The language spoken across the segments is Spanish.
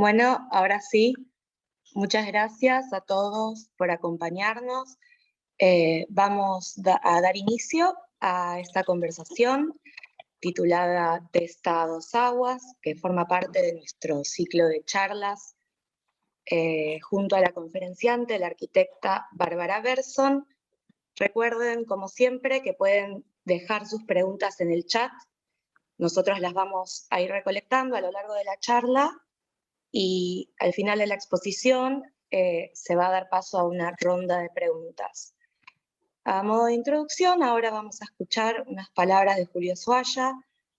Bueno, ahora sí, muchas gracias a todos por acompañarnos. Vamos a dar inicio a esta conversación titulada Testa a dos aguas, que forma parte de nuestro ciclo de charlas junto a la conferenciante, la arquitecta Bárbara Berson. Recuerden, como siempre, que pueden dejar sus preguntas en el chat. Nosotros las vamos a ir recolectando a lo largo de la charla y al final de la exposición se va a dar paso a una ronda de preguntas. A modo de introducción, ahora vamos a escuchar unas palabras de Julio Zoaya,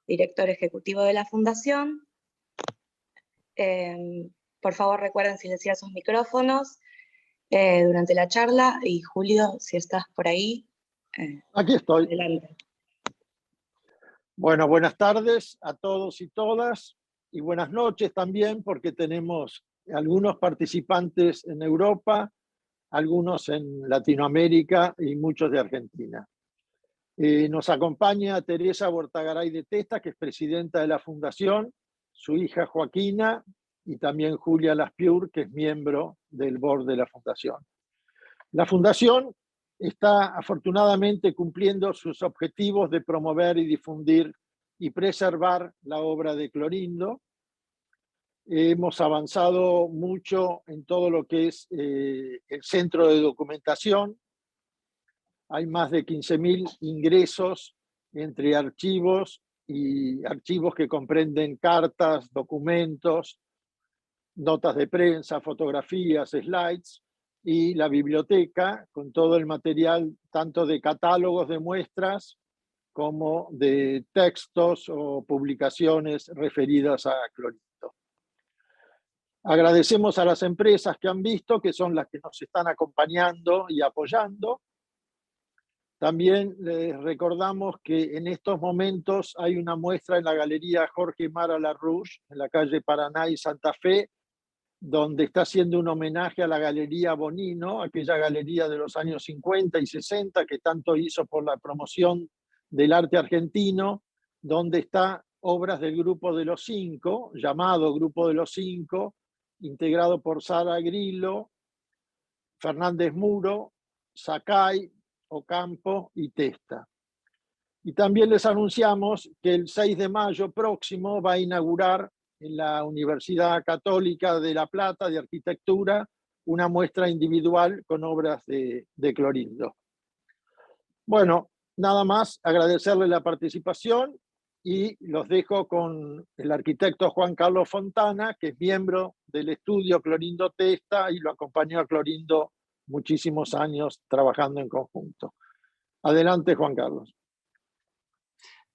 director ejecutivo de la Fundación. Por favor, recuerden silenciar sus micrófonos durante la charla, y Julio, si estás por ahí, aquí estoy. Adelante. Bueno, buenas tardes a todos y todas, y buenas noches también, porque tenemos algunos participantes en Europa, algunos en Latinoamérica y muchos de Argentina. Nos acompaña Teresa Bortagaray de Testa, que es presidenta de la Fundación, su hija Joaquina, y también Julia Laspiur, que es miembro del board de la Fundación. La Fundación está afortunadamente cumpliendo sus objetivos de promover y difundir y preservar la obra de Clorindo. Hemos avanzado mucho en todo lo que es el centro de documentación. Hay más de 15.000 ingresos entre archivos y archivos que comprenden cartas, documentos, notas de prensa, fotografías, slides, y la biblioteca con todo el material tanto de catálogos de muestras como de textos o publicaciones referidas a Clorindo. Agradecemos a las empresas que han visto, que son las que nos están acompañando y apoyando. También les recordamos que en estos momentos hay una muestra en la Galería Jorge Mara Larouche, en la calle Paraná y Santa Fe, donde está haciendo un homenaje a la Galería Bonino, aquella galería de los años 50 y 60 que tanto hizo por la promoción del arte argentino, donde está obras del Grupo de los Cinco, llamado Grupo de los Cinco, integrado por Sara Grillo, Fernández Muro, Sakai, Ocampo y Testa. Y también les anunciamos que el 6 de mayo próximo va a inaugurar en la Universidad Católica de La Plata de Arquitectura una muestra individual con obras de Clorindo. Bueno, nada más, agradecerle la participación y los dejo con el arquitecto Juan Carlos Fontana, que es miembro del estudio Clorindo Testa y lo acompañó a Clorindo muchísimos años trabajando en conjunto. Adelante, Juan Carlos.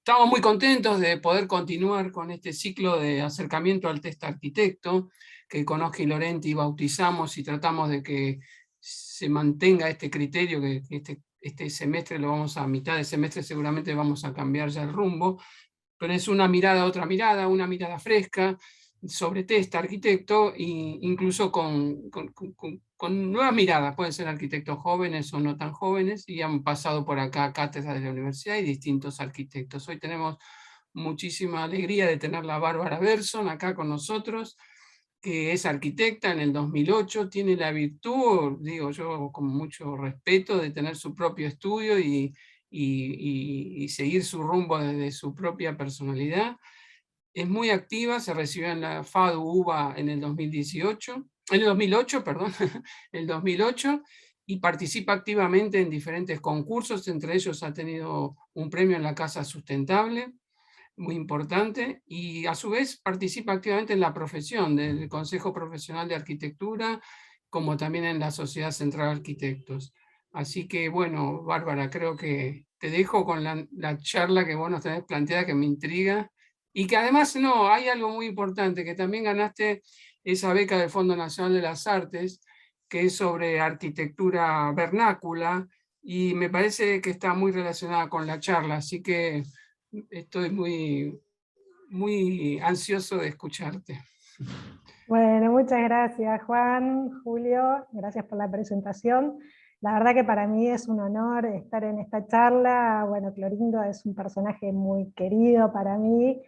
Estamos muy contentos de poder continuar con este ciclo de acercamiento al Testa Arquitecto, que con Oscar y Lorenti bautizamos y tratamos de que se mantenga este criterio, que este semestre lo vamos a mitad de semestre seguramente vamos a cambiar ya el rumbo, pero es una mirada, otra mirada, una mirada fresca sobre Testa Arquitecto, e incluso con nuevas miradas. Pueden ser arquitectos jóvenes o no tan jóvenes, y han pasado por acá cátedras de la universidad y distintos arquitectos. Hoy tenemos muchísima alegría de tenerla a Bárbara Berson acá con nosotros, que es arquitecta en el 2008, tiene la virtud, digo yo con mucho respeto, de tener su propio estudio y seguir su rumbo desde su propia personalidad. Es muy activa, se recibió en la FADU UBA en el 2008, perdón, el 2008, y participa activamente en diferentes concursos, entre ellos ha tenido un premio en la Casa Sustentable, muy importante, y a su vez participa activamente en la profesión del Consejo Profesional de Arquitectura, como también en la Sociedad Central de Arquitectos. Así que bueno, Bárbara, creo que te dejo con la charla que vos nos tenés planteada, que me intriga, y que además hay algo muy importante, que también ganaste esa beca del Fondo Nacional de las Artes, que es sobre arquitectura vernácula, y me parece que está muy relacionada con la charla, así que estoy muy ansioso de escucharte. Bueno, muchas gracias Juan, Julio, gracias por la presentación. La verdad que para mí es un honor estar en esta charla. Bueno, Clorindo es un personaje muy querido para mí,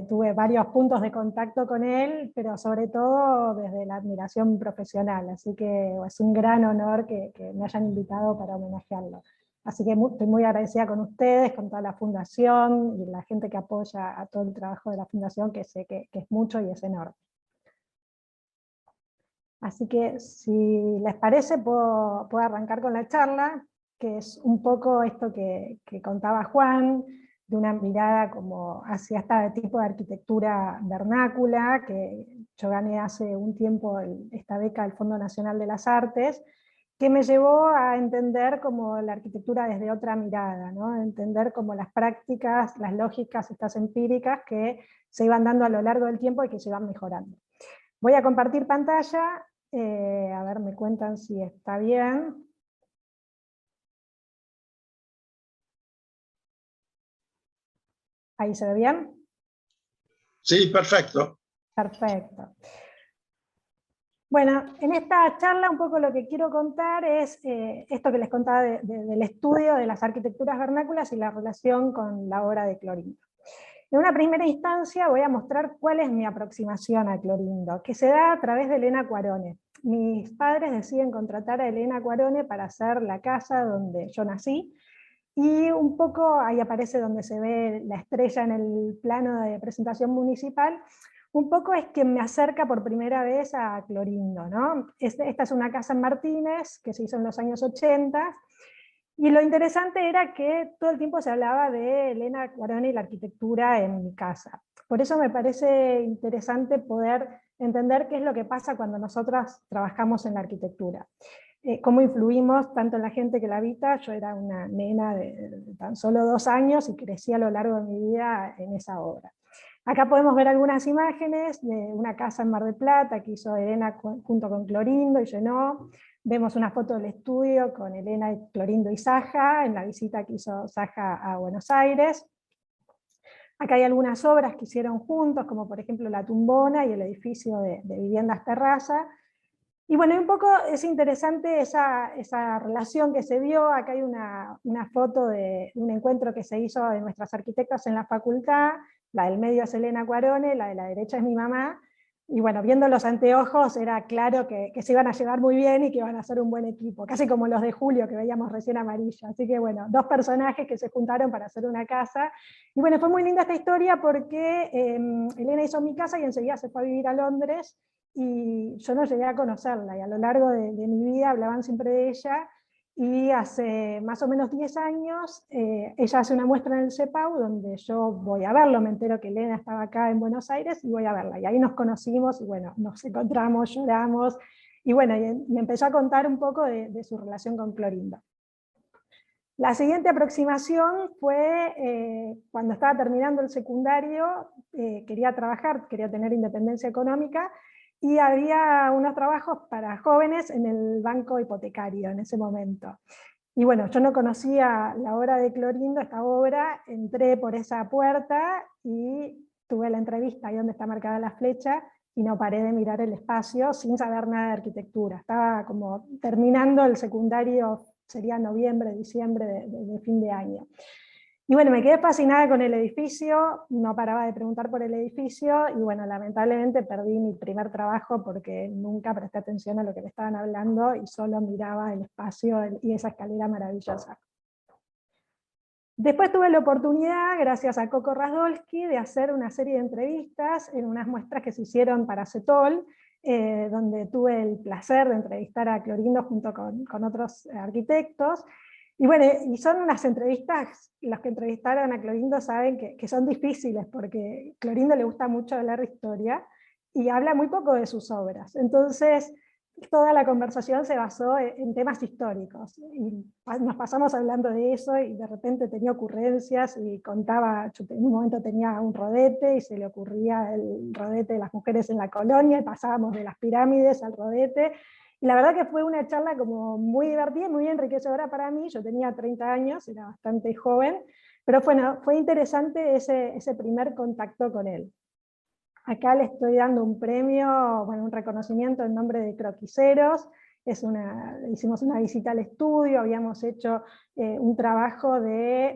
tuve varios puntos de contacto con él, pero sobre todo desde la admiración profesional, así que es un gran honor que me hayan invitado para homenajearlo. Así que estoy muy agradecida con ustedes, con toda la fundación y la gente que apoya a todo el trabajo de la fundación, que sé que es mucho y es enorme. Así que si les parece puedo arrancar con la charla, que es un poco esto que contaba Juan, de una mirada como hacia este tipo de arquitectura vernácula, que yo gané hace un tiempo esta beca del Fondo Nacional de las Artes, que me llevó a entender como la arquitectura desde otra mirada, ¿no? Entender como las prácticas, las lógicas, estas empíricas que se iban dando a lo largo del tiempo y que se iban mejorando. Voy a compartir pantalla, a ver, me cuentan si está bien. ¿Ahí se ve bien? Sí, perfecto. Perfecto. Bueno, en esta charla un poco lo que quiero contar es esto que les contaba del estudio de las arquitecturas vernáculas y la relación con la obra de Clorindo. En una primera instancia voy a mostrar cuál es mi aproximación a Clorindo, que se da a través de Elena Cuarone. Mis padres deciden contratar a Elena Cuarone para hacer la casa donde yo nací, y un poco ahí aparece donde se ve la estrella en el plano de presentación municipal. Un poco es quien me acerca por primera vez a Clorindo, ¿no? Esta es una casa en Martínez, que se hizo en los años 80, y lo interesante era que todo el tiempo se hablaba de Elena Cuarone y la arquitectura en mi casa. Por eso me parece interesante poder entender qué es lo que pasa cuando nosotras trabajamos en la arquitectura. Cómo influimos tanto en la gente que la habita. Yo era una nena de tan solo 2 años y crecí a lo largo de mi vida en esa obra. Acá podemos ver algunas imágenes de una casa en Mar del Plata que hizo Elena junto con Clorindo y llenó. Vemos una foto del estudio con Elena, Clorindo y Saja, en la visita que hizo Saja a Buenos Aires. Acá hay algunas obras que hicieron juntos, como por ejemplo La Tumbona y el edificio de viviendas terraza. Y bueno, un poco es interesante esa relación que se vio. Acá hay una foto de un encuentro que se hizo de nuestras arquitectas en la facultad. La del medio es Elena Cuarone, la de la derecha es mi mamá. Y bueno, viendo los anteojos era claro que se iban a llevar muy bien y que iban a ser un buen equipo, casi como los de Julio que veíamos recién amarillo. Así que bueno, 2 personajes que se juntaron para hacer una casa. Y bueno, fue muy linda esta historia porque Elena hizo mi casa y enseguida se fue a vivir a Londres, y yo no llegué a conocerla, y a lo largo de mi vida hablaban siempre de ella, y hace más o menos 10 años ella hace una muestra en el CEPAU donde yo voy a verlo, me entero que Elena estaba acá en Buenos Aires y voy a verla, y ahí nos conocimos, y bueno, nos encontramos, lloramos, y bueno, y me empezó a contar un poco de su relación con Clorindo. La siguiente aproximación fue cuando estaba terminando el secundario, quería trabajar, quería tener independencia económica, y había unos trabajos para jóvenes en el banco hipotecario en ese momento. Y bueno, yo no conocía la obra de Clorindo, esta obra, entré por esa puerta y tuve la entrevista ahí donde está marcada la flecha, y no paré de mirar el espacio sin saber nada de arquitectura. Estaba como terminando el secundario, sería noviembre, diciembre de fin de año. Y bueno, me quedé fascinada con el edificio, no paraba de preguntar por el edificio, y bueno, lamentablemente perdí mi primer trabajo porque nunca presté atención a lo que me estaban hablando y solo miraba el espacio y esa escalera maravillosa. Después tuve la oportunidad, gracias a Coco Rasdolski, de hacer una serie de entrevistas en unas muestras que se hicieron para CETOL, donde tuve el placer de entrevistar a Clorindo junto con otros arquitectos. Y bueno, y son unas entrevistas, los que entrevistaron a Clorindo saben que son difíciles, porque a Clorindo le gusta mucho hablar de historia, y habla muy poco de sus obras. Entonces, toda la conversación se basó en temas históricos, y nos pasamos hablando de eso, y de repente tenía ocurrencias, y contaba, yo en un momento tenía un rodete, y se le ocurría el rodete de las mujeres en la colonia, y pasábamos de las pirámides al rodete, y la verdad que fue una charla como muy divertida, muy enriquecedora para mí. Yo tenía 30 años, era bastante joven, pero bueno, fue interesante ese primer contacto con él. Acá le estoy dando un premio, bueno, un reconocimiento en nombre de Croquiseros, hicimos una visita al estudio, habíamos hecho un trabajo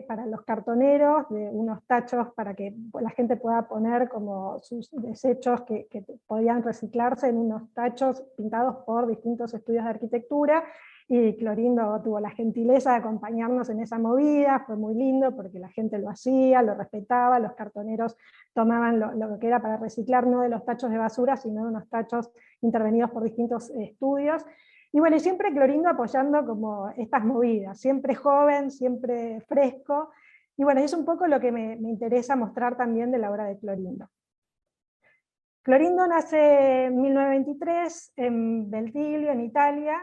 para los cartoneros, de unos tachos para que la gente pueda poner como sus desechos que podían reciclarse en unos tachos pintados por distintos estudios de arquitectura, y Clorindo tuvo la gentileza de acompañarnos en esa movida, fue muy lindo porque la gente lo hacía, lo respetaba, los cartoneros tomaban lo que era para reciclar, no de los tachos de basura, sino de unos tachos intervenidos por distintos estudios. Y bueno, y siempre Clorindo apoyando como estas movidas, siempre joven, siempre fresco, y bueno, es un poco lo que me interesa mostrar también de la obra de Clorindo. Clorindo nace en 1923 en Beltilio, en Italia,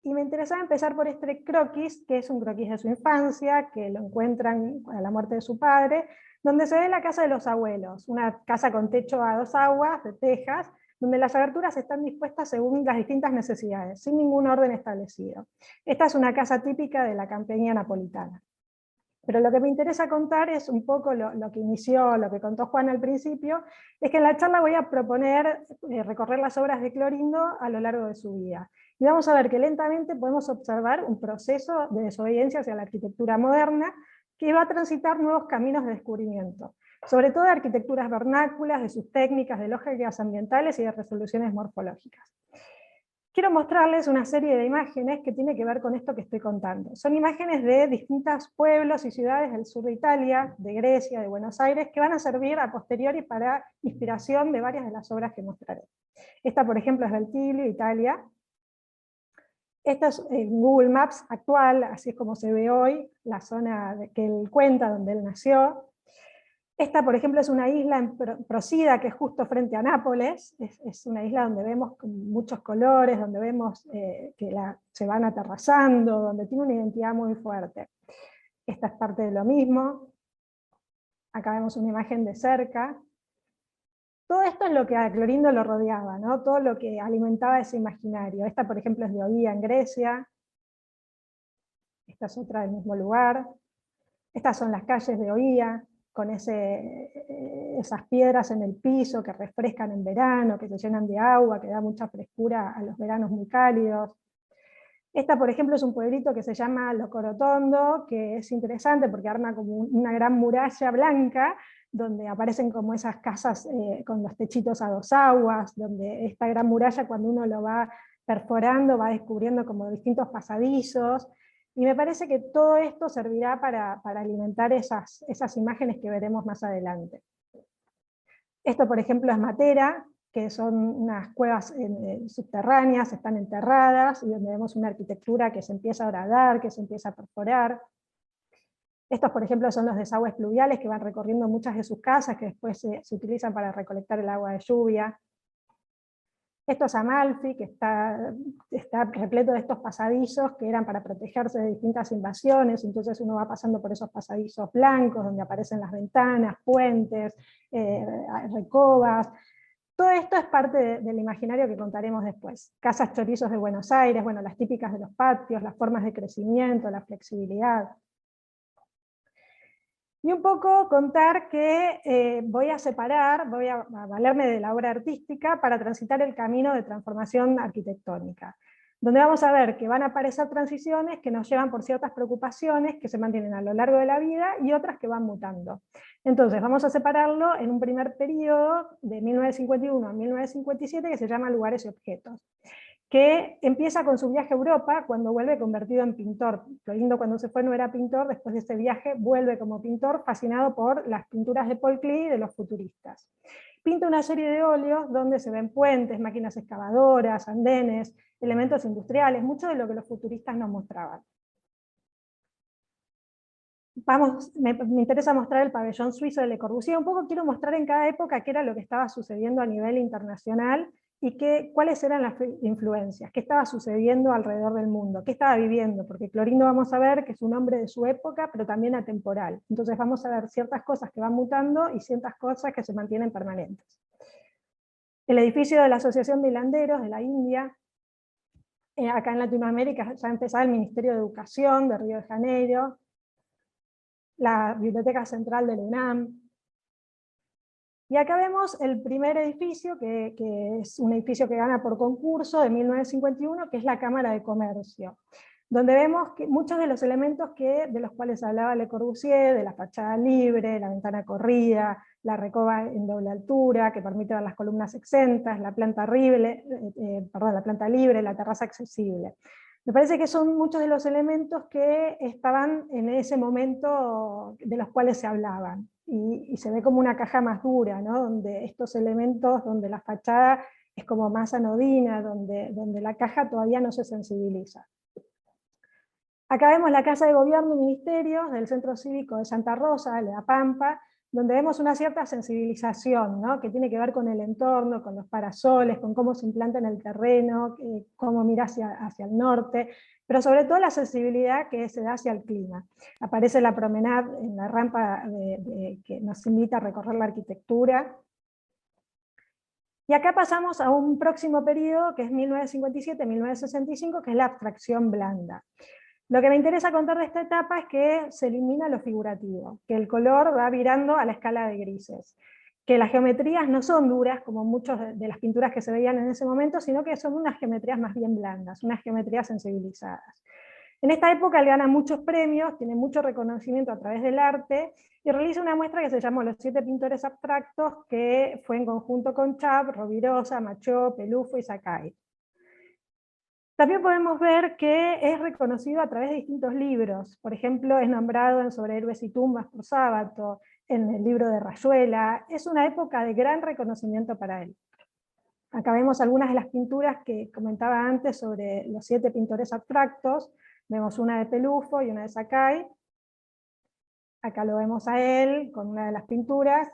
y me interesaba empezar por este croquis, que es un croquis de su infancia, que lo encuentran a la muerte de su padre, donde se ve la casa de los abuelos, una casa con techo a 2 aguas, de tejas, donde las aberturas están dispuestas según las distintas necesidades, sin ningún orden establecido. Esta es una casa típica de la campiña napolitana. Pero lo que me interesa contar es un poco lo que inició, lo que contó Juan al principio, es que en la charla voy a proponer recorrer las obras de Clorindo a lo largo de su vida. Y vamos a ver que lentamente podemos observar un proceso de desobediencia hacia la arquitectura moderna que va a transitar nuevos caminos de descubrimiento, sobre todo de arquitecturas vernáculas, de sus técnicas, de lógicas ambientales y de resoluciones morfológicas. Quiero mostrarles una serie de imágenes que tiene que ver con esto que estoy contando. Son imágenes de distintos pueblos y ciudades del sur de Italia, de Grecia, de Buenos Aires, que van a servir a posteriori para inspiración de varias de las obras que mostraré. Esta, por ejemplo, es Beltilio, Italia. Esta es Google Maps actual, así es como se ve hoy, la zona que él cuenta, donde él nació. Esta, por ejemplo, es una isla en Procida, que es justo frente a Nápoles, es una isla donde vemos muchos colores, donde vemos que se van aterrazando, donde tiene una identidad muy fuerte. Esta es parte de lo mismo. Acá vemos una imagen de cerca. Todo esto es lo que a Clorindo lo rodeaba, ¿no? Todo lo que alimentaba ese imaginario. Esta, por ejemplo, es de Oía, en Grecia. Esta es otra del mismo lugar. Estas son las calles de Oía, con esas piedras en el piso que refrescan en verano, que se llenan de agua, que da mucha frescura a los veranos muy cálidos. Esta, por ejemplo, es un pueblito que se llama Locorotondo, que es interesante porque arma como una gran muralla blanca, donde aparecen como esas casas con los techitos a 2 aguas, donde esta gran muralla, cuando uno lo va perforando, va descubriendo como distintos pasadizos. Y me parece que todo esto servirá para alimentar esas imágenes que veremos más adelante. Esto, por ejemplo, es Matera, que son unas cuevas subterráneas, están enterradas, y donde vemos una arquitectura que se empieza a horadar, que se empieza a perforar. Estos, por ejemplo, son los desagües pluviales que van recorriendo muchas de sus casas, que después se utilizan para recolectar el agua de lluvia. Esto es Amalfi, que está repleto de estos pasadizos que eran para protegerse de distintas invasiones, entonces uno va pasando por esos pasadizos blancos, donde aparecen las ventanas, puentes, recobas. Todo esto es parte del imaginario que contaremos después. Casas chorizos de Buenos Aires, bueno, las típicas de los patios, las formas de crecimiento, la flexibilidad. Y un poco contar que voy a valerme de la obra artística para transitar el camino de transformación arquitectónica, donde vamos a ver que van a aparecer transiciones que nos llevan por ciertas preocupaciones que se mantienen a lo largo de la vida y otras que van mutando. Entonces vamos a separarlo en un primer periodo de 1951 a 1957 que se llama Lugares y Objetos, que empieza con su viaje a Europa cuando vuelve convertido en pintor. Clorindo cuando se fue no era pintor, después de este viaje vuelve como pintor fascinado por las pinturas de Paul Klee de los futuristas. Pinta una serie de óleos donde se ven puentes, máquinas excavadoras, andenes, elementos industriales, mucho de lo que los futuristas nos mostraban. Me interesa mostrar el pabellón suizo de Le Corbusier, un poco quiero mostrar en cada época qué era lo que estaba sucediendo a nivel internacional y cuáles eran las influencias, qué estaba sucediendo alrededor del mundo, qué estaba viviendo, porque Clorindo vamos a ver que es un hombre de su época, pero también atemporal. Entonces vamos a ver ciertas cosas que van mutando y ciertas cosas que se mantienen permanentes. El edificio de la Asociación de Hilanderos de la India, acá en Latinoamérica ya empezaba el Ministerio de Educación de Río de Janeiro, la Biblioteca Central de la UNAM, Y acá vemos el primer edificio, que es un edificio que gana por concurso de 1951, que es la Cámara de Comercio, donde vemos que muchos de los elementos de los cuales hablaba Le Corbusier, de la fachada libre, la ventana corrida, la recoba en doble altura, que permite ver las columnas exentas, la planta libre, la terraza accesible. Me parece que son muchos de los elementos que estaban en ese momento de los cuales se hablaban. Y se ve como una caja más dura, ¿no? Donde estos elementos, donde la fachada es como más anodina, donde la caja todavía no se sensibiliza. Acá vemos la Casa de Gobierno y Ministerios del Centro Cívico de Santa Rosa, de La Pampa, donde vemos una cierta sensibilización, ¿no? Que tiene que ver con el entorno, con los parasoles, con cómo se implanta en el terreno, cómo mira hacia el norte, pero sobre todo la sensibilidad que se da hacia el clima. Aparece la promenade en la rampa que nos invita a recorrer la arquitectura. Y acá pasamos a un próximo periodo, que es 1957-1965, que es la abstracción blanda. Lo que me interesa contar de esta etapa es que se elimina lo figurativo, que el color va virando a la escala de grises, que las geometrías no son duras como muchas de las pinturas que se veían en ese momento, sino que son unas geometrías más bien blandas, unas geometrías sensibilizadas. En esta época él gana muchos premios, tiene mucho reconocimiento a través del arte, y realiza una muestra que se llamó Los 7 pintores abstractos, que fue en conjunto con Chap, Rovirosa, Machó, Pelufo y Sakai. También podemos ver que es reconocido a través de distintos libros. Por ejemplo, es nombrado en Sobre Héroes y Tumbas por Sábato, en el libro de Rayuela. Es una época de gran reconocimiento para él. Acá vemos algunas de las pinturas que comentaba antes sobre los 7 pintores abstractos. Vemos una de Pelufo y una de Sakai. Acá lo vemos a él con una de las pinturas.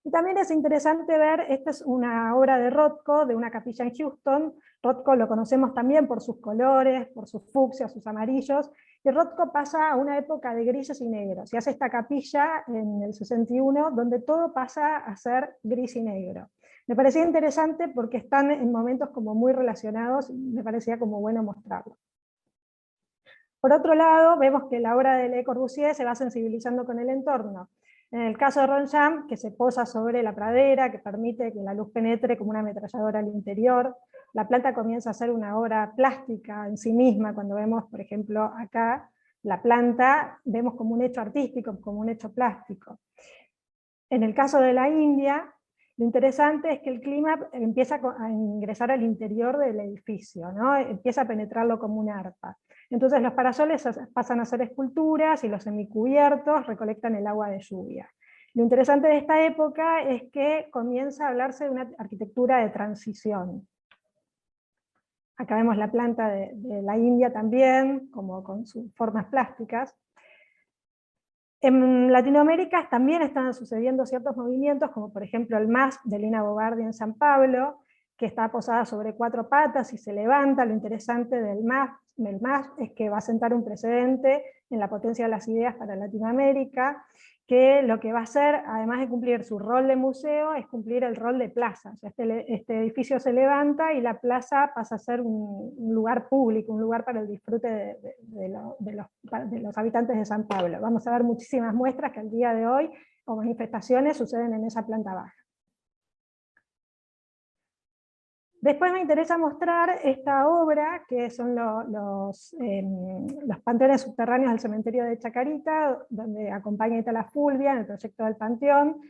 Y también es interesante ver, esta es una obra de Rothko, de una capilla en Houston. Rothko lo conocemos también por sus colores, por sus fucsias, sus amarillos, y Rothko pasa a una época de grises y negros, y hace esta capilla en el 61, donde todo pasa a ser gris y negro. Me parecía interesante porque están en momentos como muy relacionados, y me parecía como bueno mostrarlo. Por otro lado, vemos que la obra de Le Corbusier se va sensibilizando con el entorno. En el caso de Roncham, que se posa sobre la pradera, que permite que la luz penetre como una ametralladora al interior. La planta comienza a ser una obra plástica en sí misma, cuando vemos, por ejemplo, acá, la planta, vemos como un hecho artístico, como un hecho plástico. En el caso de la India, lo interesante es que el clima empieza a ingresar al interior del edificio, ¿no? Empieza a penetrarlo como un arpa. Entonces los parasoles pasan a ser esculturas y los semicubiertos recolectan el agua de lluvia. Lo interesante de esta época es que comienza a hablarse de una arquitectura de transición. Acá vemos la planta de la India también, como con sus formas plásticas. En Latinoamérica también están sucediendo ciertos movimientos, como por ejemplo el MASP de Lina Bobardi en San Pablo, que está posada sobre 4 patas y se levanta. Lo interesante del MASP es que va a sentar un precedente en la potencia de las ideas para Latinoamérica, que lo que va a hacer, además de cumplir su rol de museo, es cumplir el rol de plaza. O sea, este edificio se levanta y la plaza pasa a ser un lugar público, un lugar para el disfrute de los habitantes de San Pablo. Vamos a ver muchísimas muestras que al día de hoy, o manifestaciones, suceden en esa planta baja. Después me interesa mostrar esta obra, que son los panteones subterráneos del cementerio de Chacarita, donde acompaña a Itala Fulvia en el proyecto del Panteón,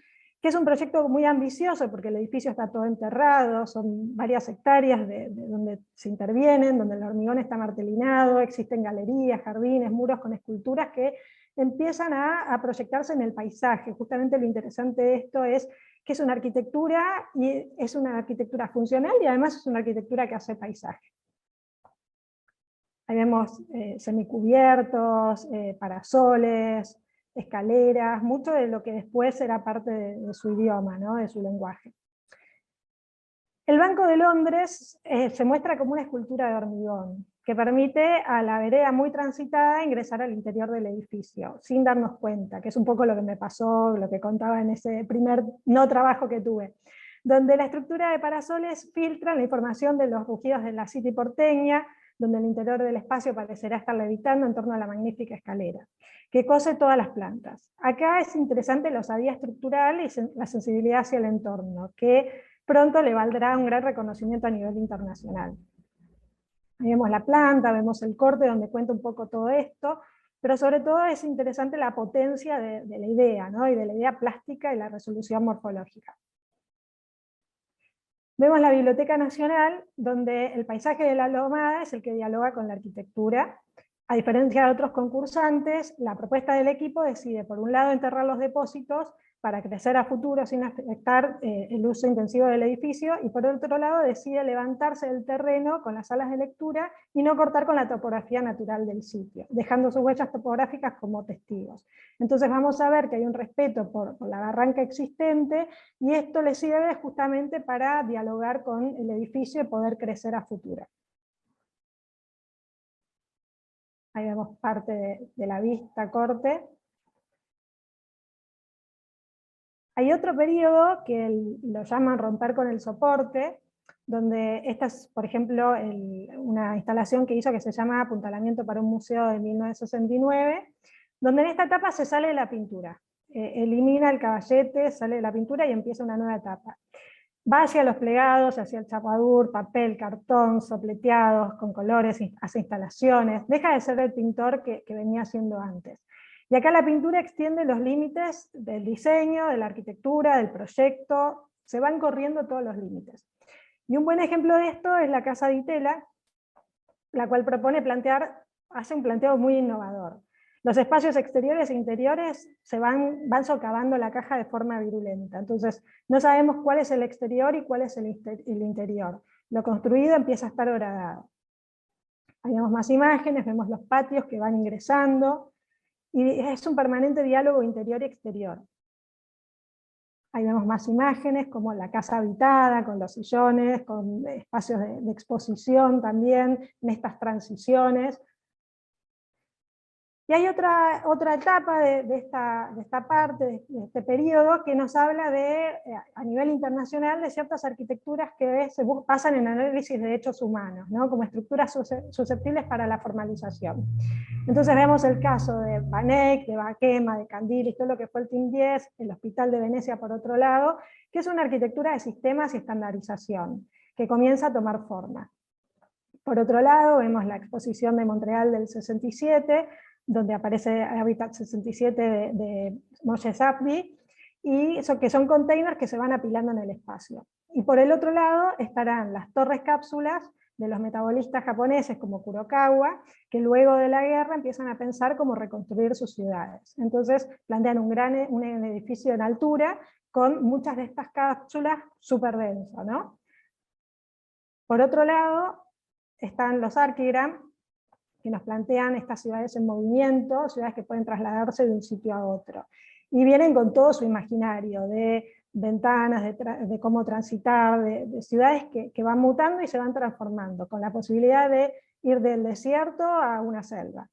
que es un proyecto muy ambicioso, porque el edificio está todo enterrado, son varias hectáreas de donde se intervienen, donde el hormigón está martelinado, existen galerías, jardines, muros con esculturas que empiezan a proyectarse en el paisaje. Justamente lo interesante de esto es que es una arquitectura, y es una arquitectura funcional, y además es una arquitectura que hace paisaje. Ahí vemos semicubiertos, parasoles, escaleras, mucho de lo que después será parte de su idioma, ¿no? De su lenguaje. El Banco de Londres se muestra como una escultura de hormigón, que permite a la vereda muy transitada ingresar al interior del edificio, sin darnos cuenta, que es un poco lo que me pasó, lo que contaba en ese primer no trabajo que tuve, donde la estructura de parasoles filtra la información de los rugidos de la City porteña, donde el interior del espacio parecerá estar levitando en torno a la magnífica escalera, que cose todas las plantas. Acá es interesante la osadía estructural y la sensibilidad hacia el entorno, que pronto le valdrá un gran reconocimiento a nivel internacional. Ahí vemos la planta, vemos el corte donde cuenta un poco todo esto, pero sobre todo es interesante la potencia de la idea, ¿no? Y de la idea plástica y la resolución morfológica. Vemos la Biblioteca Nacional, donde el paisaje de la lomada es el que dialoga con la arquitectura. A diferencia de otros concursantes, la propuesta del equipo decide, por un lado, enterrar los depósitos para crecer a futuro sin afectar el uso intensivo del edificio, y por otro lado decide levantarse del terreno con las salas de lectura y no cortar con la topografía natural del sitio, dejando sus huellas topográficas como testigos. Entonces vamos a ver que hay un respeto por la barranca existente, y esto le sirve justamente para dialogar con el edificio y poder crecer a futuro. Ahí vemos parte de la vista, corte. Hay otro periodo que lo llaman romper con el soporte, donde esta es, por ejemplo, una instalación que hizo que se llama Apuntalamiento para un museo de 1969, donde en esta etapa se sale de la pintura. Elimina el caballete, sale de la pintura y empieza una nueva etapa. Va hacia los plegados, hacia el chapadur, papel, cartón, sopleteados, con colores, hace instalaciones, deja de ser el pintor que venía haciendo antes. Y acá la pintura extiende los límites del diseño, de la arquitectura, del proyecto, se van corriendo todos los límites. Y un buen ejemplo de esto es la Casa Di Tella, la cual propone hace un planteo muy innovador. Los espacios exteriores e interiores van socavando la caja de forma virulenta, entonces no sabemos cuál es el exterior y cuál es el interior. Lo construido empieza a estar horadado. Ahí vemos más imágenes, vemos los patios que van ingresando, y es un permanente diálogo interior y exterior. Ahí vemos más imágenes, como la casa habitada, con los sillones, con espacios de exposición también, en estas transiciones. Y hay otra etapa de esta parte, de este periodo, que nos habla a nivel internacional, de ciertas arquitecturas que se basan en análisis de hechos humanos, ¿no? Como estructuras susceptibles para la formalización. Entonces vemos el caso de Van Eyck, de Baquema, de Candilis, todo lo que fue el Team 10, el Hospital de Venecia por otro lado, que es una arquitectura de sistemas y estandarización, que comienza a tomar forma. Por otro lado, vemos la exposición de Montreal del 67, donde aparece Habitat 67 de Moshe Safdie, y que son containers que se van apilando en el espacio. Y por el otro lado estarán las torres cápsulas de los metabolistas japoneses como Kurokawa, que luego de la guerra empiezan a pensar cómo reconstruir sus ciudades. Entonces plantean un edificio en altura con muchas de estas cápsulas súper denso, ¿no? Por otro lado están los Archigram, que nos plantean estas ciudades en movimiento, ciudades que pueden trasladarse de un sitio a otro. Y vienen con todo su imaginario de ventanas, de cómo transitar, de ciudades que van mutando y se van transformando, con la posibilidad de ir del desierto a una selva.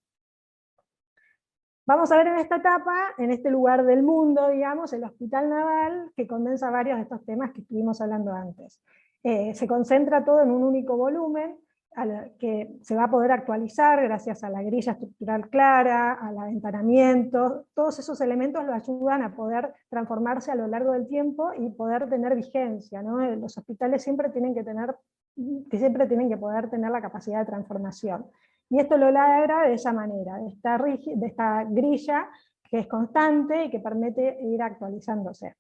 Vamos a ver en esta etapa, en este lugar del mundo, digamos, el Hospital Naval, que condensa varios de estos temas que estuvimos hablando antes. Se concentra todo en un único volumen, que se va a poder actualizar gracias a la grilla estructural clara, al aventanamiento. Todos esos elementos lo ayudan a poder transformarse a lo largo del tiempo y poder tener vigencia, ¿no? Los hospitales siempre tienen que poder tener la capacidad de transformación. Y esto lo logra de esa manera, de esta grilla que es constante y que permite ir actualizándose.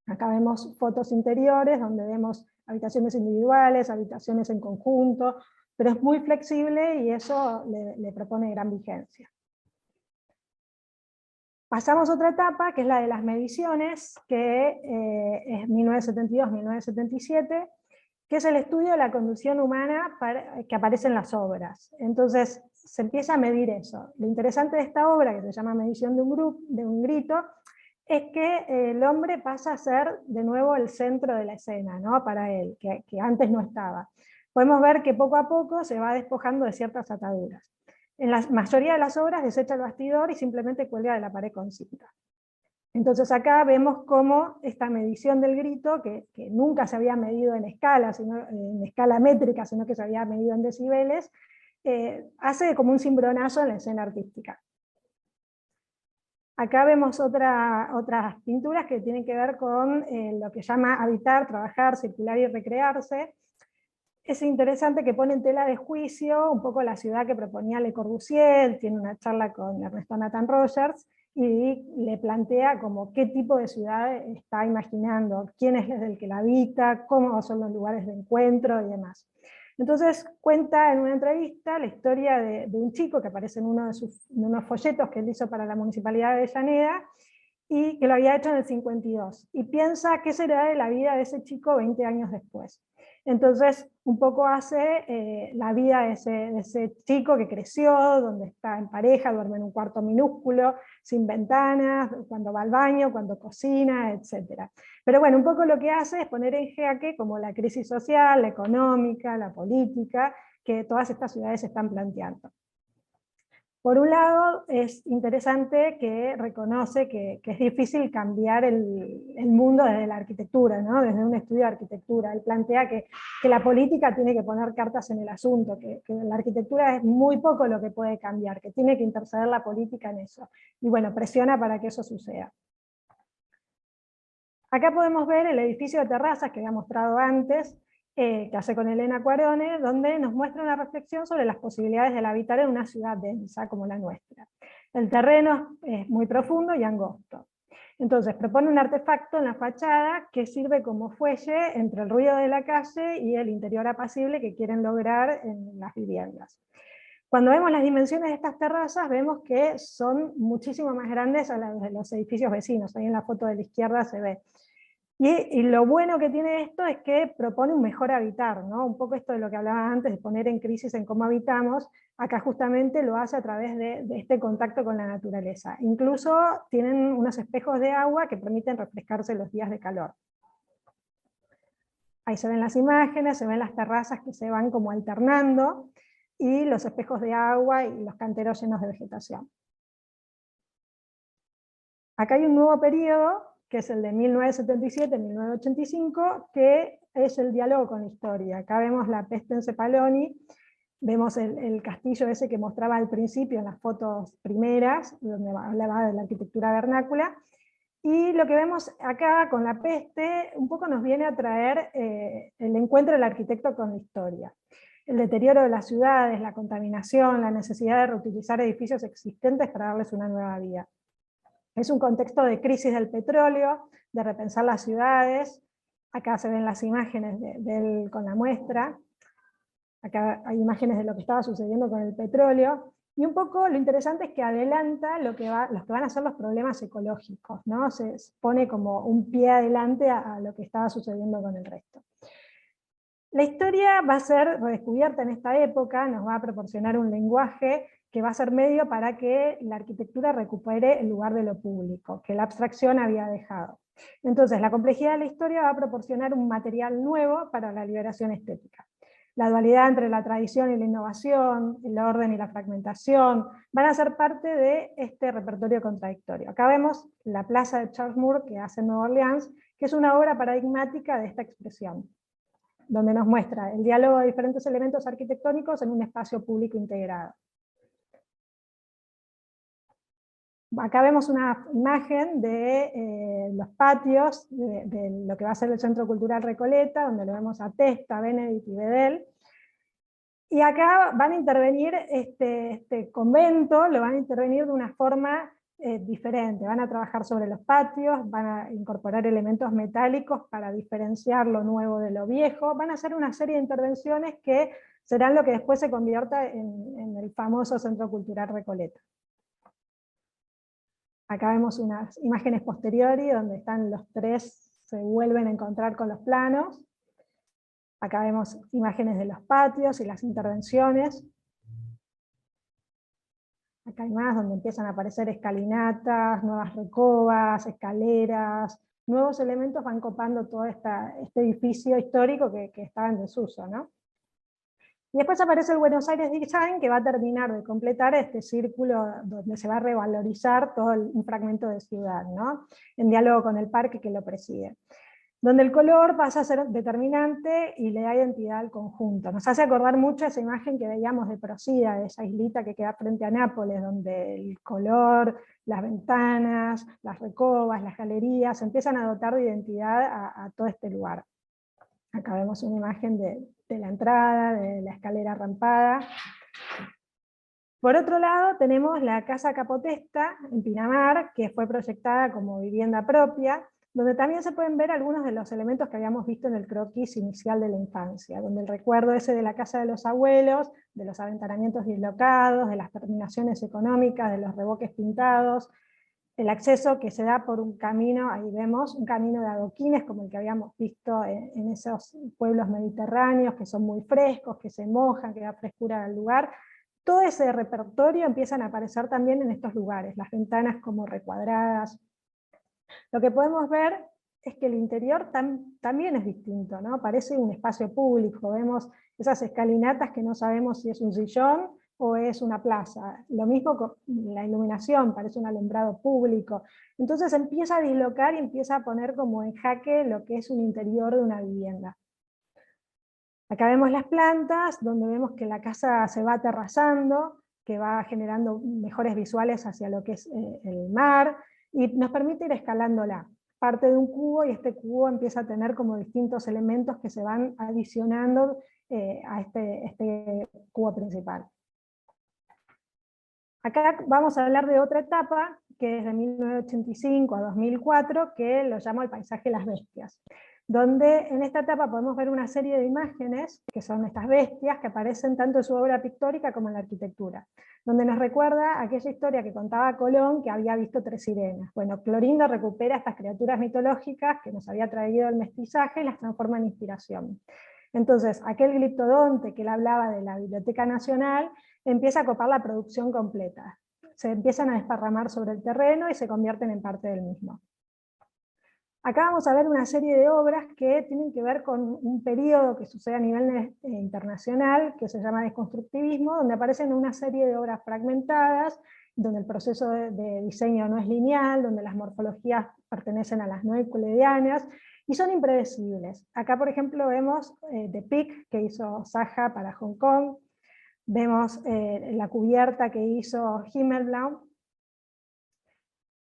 Acá vemos fotos interiores, donde vemos habitaciones individuales, habitaciones en conjunto, pero es muy flexible y eso le propone gran vigencia. Pasamos a otra etapa, que es la de las mediciones, que es 1972-1977, que es el estudio de la conducción humana que aparece en las obras. Entonces se empieza a medir eso. Lo interesante de esta obra, que se llama Medición de un grito, es que el hombre pasa a ser de nuevo el centro de la escena, ¿no? Para él, que antes no estaba. Podemos ver que poco a poco se va despojando de ciertas ataduras. En la mayoría de las obras desecha el bastidor y simplemente cuelga de la pared con cinta. Entonces acá vemos cómo esta medición del grito, que nunca se había medido en escala métrica, sino que se había medido en decibeles, hace como un cimbronazo en la escena artística. Acá vemos otras pinturas que tienen que ver con lo que llama habitar, trabajar, circular y recrearse. Es interesante que pone en tela de juicio un poco la ciudad que proponía Le Corbusier, tiene una charla con Ernesto Nathan Rogers, y le plantea como qué tipo de ciudad está imaginando, quién es el que la habita, cómo son los lugares de encuentro y demás. Entonces cuenta en una entrevista la historia de un chico que aparece en uno de unos folletos que él hizo para la Municipalidad de Avellaneda, y que lo había hecho en el 52, y piensa qué será de la vida de ese chico 20 años después. Entonces, un poco hace la vida de ese chico que creció, donde está en pareja, duerme en un cuarto minúsculo, sin ventanas, cuando va al baño, cuando cocina, etc. Pero bueno, un poco lo que hace es poner en jaque como la crisis social, la económica, la política, que todas estas ciudades están planteando. Por un lado, es interesante que reconoce que es difícil cambiar el mundo desde la arquitectura, ¿no? Desde un estudio de arquitectura. Él plantea que la política tiene que poner cartas en el asunto, que la arquitectura es muy poco lo que puede cambiar, que tiene que interceder la política en eso. Y bueno, presiona para que eso suceda. Acá podemos ver el edificio de terrazas que había mostrado antes, que hace con Elena Cuarone, donde nos muestra una reflexión sobre las posibilidades del habitar en una ciudad densa como la nuestra. El terreno es muy profundo y angosto. Entonces propone un artefacto en la fachada que sirve como fuelle entre el ruido de la calle y el interior apacible que quieren lograr en las viviendas. Cuando vemos las dimensiones de estas terrazas, vemos que son muchísimo más grandes a las de los edificios vecinos. Ahí en la foto de la izquierda se ve. Y lo bueno que tiene esto es que propone un mejor habitar, ¿no? Un poco esto de lo que hablaba antes, de poner en crisis en cómo habitamos, acá justamente lo hace a través de este contacto con la naturaleza. Incluso tienen unos espejos de agua que permiten refrescarse los días de calor. Ahí se ven las imágenes, se ven las terrazas que se van como alternando, y los espejos de agua y los canteros llenos de vegetación. Acá hay un nuevo periodo, que es el de 1977-1985, que es el diálogo con la historia. Acá vemos la peste en Cepaloni, vemos el castillo ese que mostraba al principio en las fotos primeras, donde hablaba de la arquitectura vernácula, y lo que vemos acá con la peste, un poco nos viene a traer el encuentro del arquitecto con la historia. El deterioro de las ciudades, la contaminación, la necesidad de reutilizar edificios existentes para darles una nueva vida. Es un contexto de crisis del petróleo, de repensar las ciudades. Acá se ven las imágenes de él con la muestra. Acá hay imágenes de lo que estaba sucediendo con el petróleo. Y un poco lo interesante es que adelanta los que van a ser los problemas ecológicos, ¿no? Se pone como un pie adelante a lo que estaba sucediendo con el resto. La historia va a ser redescubierta en esta época, nos va a proporcionar un lenguaje que va a ser medio para que la arquitectura recupere el lugar de lo público, que la abstracción había dejado. Entonces, la complejidad de la historia va a proporcionar un material nuevo para la liberación estética. La dualidad entre la tradición y la innovación, el orden y la fragmentación, van a ser parte de este repertorio contradictorio. Acá vemos la plaza de Charles Moore que hace en Nueva Orleans, que es una obra paradigmática de esta expresión, donde nos muestra el diálogo de diferentes elementos arquitectónicos en un espacio público integrado. Acá vemos una imagen de los patios de lo que va a ser el Centro Cultural Recoleta, donde lo vemos a Testa, Benedict y Bedel. Y acá van a intervenir este convento, lo van a intervenir de una forma diferente. Van a trabajar sobre los patios, van a incorporar elementos metálicos para diferenciar lo nuevo de lo viejo. Van a hacer una serie de intervenciones que serán lo que después se convierta en el famoso Centro Cultural Recoleta. Acá vemos unas imágenes posteriori donde están los tres, se vuelven a encontrar con los planos. Acá vemos imágenes de los patios y las intervenciones. Acá hay más donde empiezan a aparecer escalinatas, nuevas recobas, escaleras, nuevos elementos van copando todo este edificio histórico que estaba en desuso, ¿no? Y después aparece el Buenos Aires Design, que va a terminar de completar este círculo donde se va a revalorizar todo un fragmento de ciudad, ¿no? En diálogo con el parque que lo preside. donde el color pasa a ser determinante y le da identidad al conjunto. Nos hace acordar mucho esa imagen que veíamos de Procida, de esa islita que queda frente a Nápoles, donde el color, las ventanas, las recobas, las galerías, empiezan a dotar de identidad a todo este lugar. Acá vemos una imagen de la entrada, de la escalera rampada. Por otro lado, tenemos la Casa Capotesta, en Pinamar, que fue proyectada como vivienda propia, donde también se pueden ver algunos de los elementos que habíamos visto en el croquis inicial de la infancia, donde el recuerdo ese de la casa de los abuelos, de los aventanamientos dislocados, de las terminaciones económicas, de los revoques pintados, el acceso que se da por un camino, ahí vemos, un camino de adoquines, como el que habíamos visto en esos pueblos mediterráneos, que son muy frescos, que se mojan, que da frescura al lugar. Todo ese repertorio empiezan a aparecer también en estos lugares, las ventanas como recuadradas. Lo que podemos ver es que el interior también es distinto, ¿no? Parece un espacio público, vemos esas escalinatas que no sabemos si es un sillón o es una plaza. Lo mismo con la iluminación, parece un alumbrado público. Entonces empieza a dislocar y empieza a poner como en jaque lo que es un interior de una vivienda. Acá vemos las plantas, donde vemos que la casa se va aterrazando, que va generando mejores visuales hacia lo que es el mar, y nos permite ir escalándola. Parte de un cubo y este cubo empieza a tener como distintos elementos que se van adicionando a este cubo principal. Acá vamos a hablar de otra etapa, que es de 1985 a 2004, que lo llamo el paisaje de las bestias, donde en esta etapa podemos ver una serie de imágenes, que son estas bestias, que aparecen tanto en su obra pictórica como en la arquitectura, donde nos recuerda aquella historia que contaba Colón, que había visto 3 sirenas. Bueno, Clorinda recupera estas criaturas mitológicas que nos había traído el mestizaje y las transforma en inspiración. Entonces, aquel gliptodonte que él hablaba de la Biblioteca Nacional, empieza a copar la producción completa. Se empiezan a desparramar sobre el terreno y se convierten en parte del mismo. Acá vamos a ver una serie de obras que tienen que ver con un periodo que sucede a nivel internacional, que se llama desconstructivismo, donde aparecen una serie de obras fragmentadas, donde el proceso de diseño no es lineal, donde las morfologías pertenecen a las no euclidianas, y son impredecibles. Acá, por ejemplo, vemos The Peak, que hizo Zaha para Hong Kong, vemos la cubierta que hizo Himmelblau.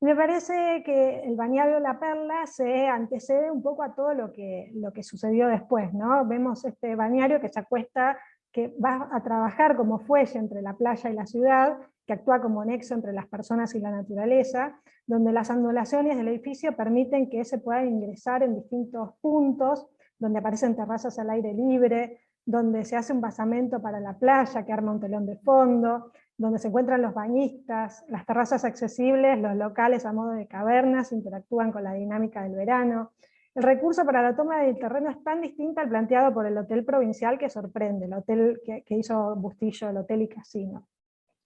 Me parece que el bañado de la perla se antecede un poco a todo lo que sucedió después, ¿no? Vemos este balneario que se acuesta, que va a trabajar como fuelle entre la playa y la ciudad, que actúa como nexo entre las personas y la naturaleza, donde las ondulaciones del edificio permiten que se pueda ingresar en distintos puntos, donde aparecen terrazas al aire libre, donde se hace un basamento para la playa que arma un telón de fondo, donde se encuentran los bañistas, las terrazas accesibles, los locales a modo de cavernas interactúan con la dinámica del verano. El recurso para la toma del terreno es tan distinto al planteado por el Hotel Provincial que sorprende, el hotel que hizo Bustillo, el Hotel y Casino.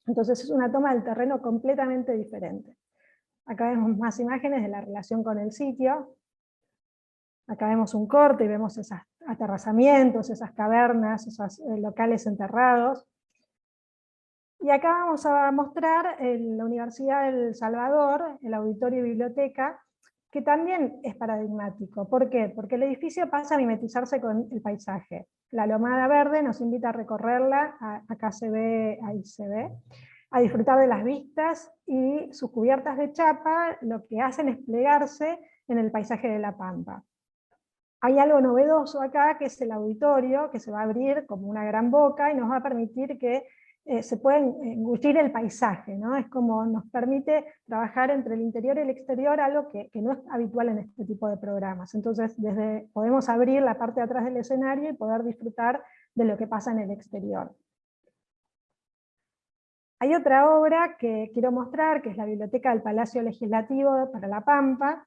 Entonces es una toma del terreno completamente diferente. Acá vemos más imágenes de la relación con el sitio. Acá vemos un corte y vemos esos aterrazamientos, esas cavernas, esos locales enterrados. Y acá vamos a mostrar en la Universidad del Salvador, el auditorio y biblioteca, que también es paradigmático. ¿Por qué? Porque el edificio pasa a mimetizarse con el paisaje. La lomada verde nos invita a recorrerla, acá se ve, ahí se ve, a disfrutar de las vistas, y sus cubiertas de chapa lo que hacen es plegarse en el paisaje de la Pampa. Hay algo novedoso acá, que es el auditorio, que se va a abrir como una gran boca y nos va a permitir que se pueda engullir el paisaje, ¿no? Es como nos permite trabajar entre el interior y el exterior, algo que no es habitual en este tipo de programas. Entonces podemos abrir la parte de atrás del escenario y poder disfrutar de lo que pasa en el exterior. Hay otra obra que quiero mostrar, que es la Biblioteca del Palacio Legislativo para La Pampa,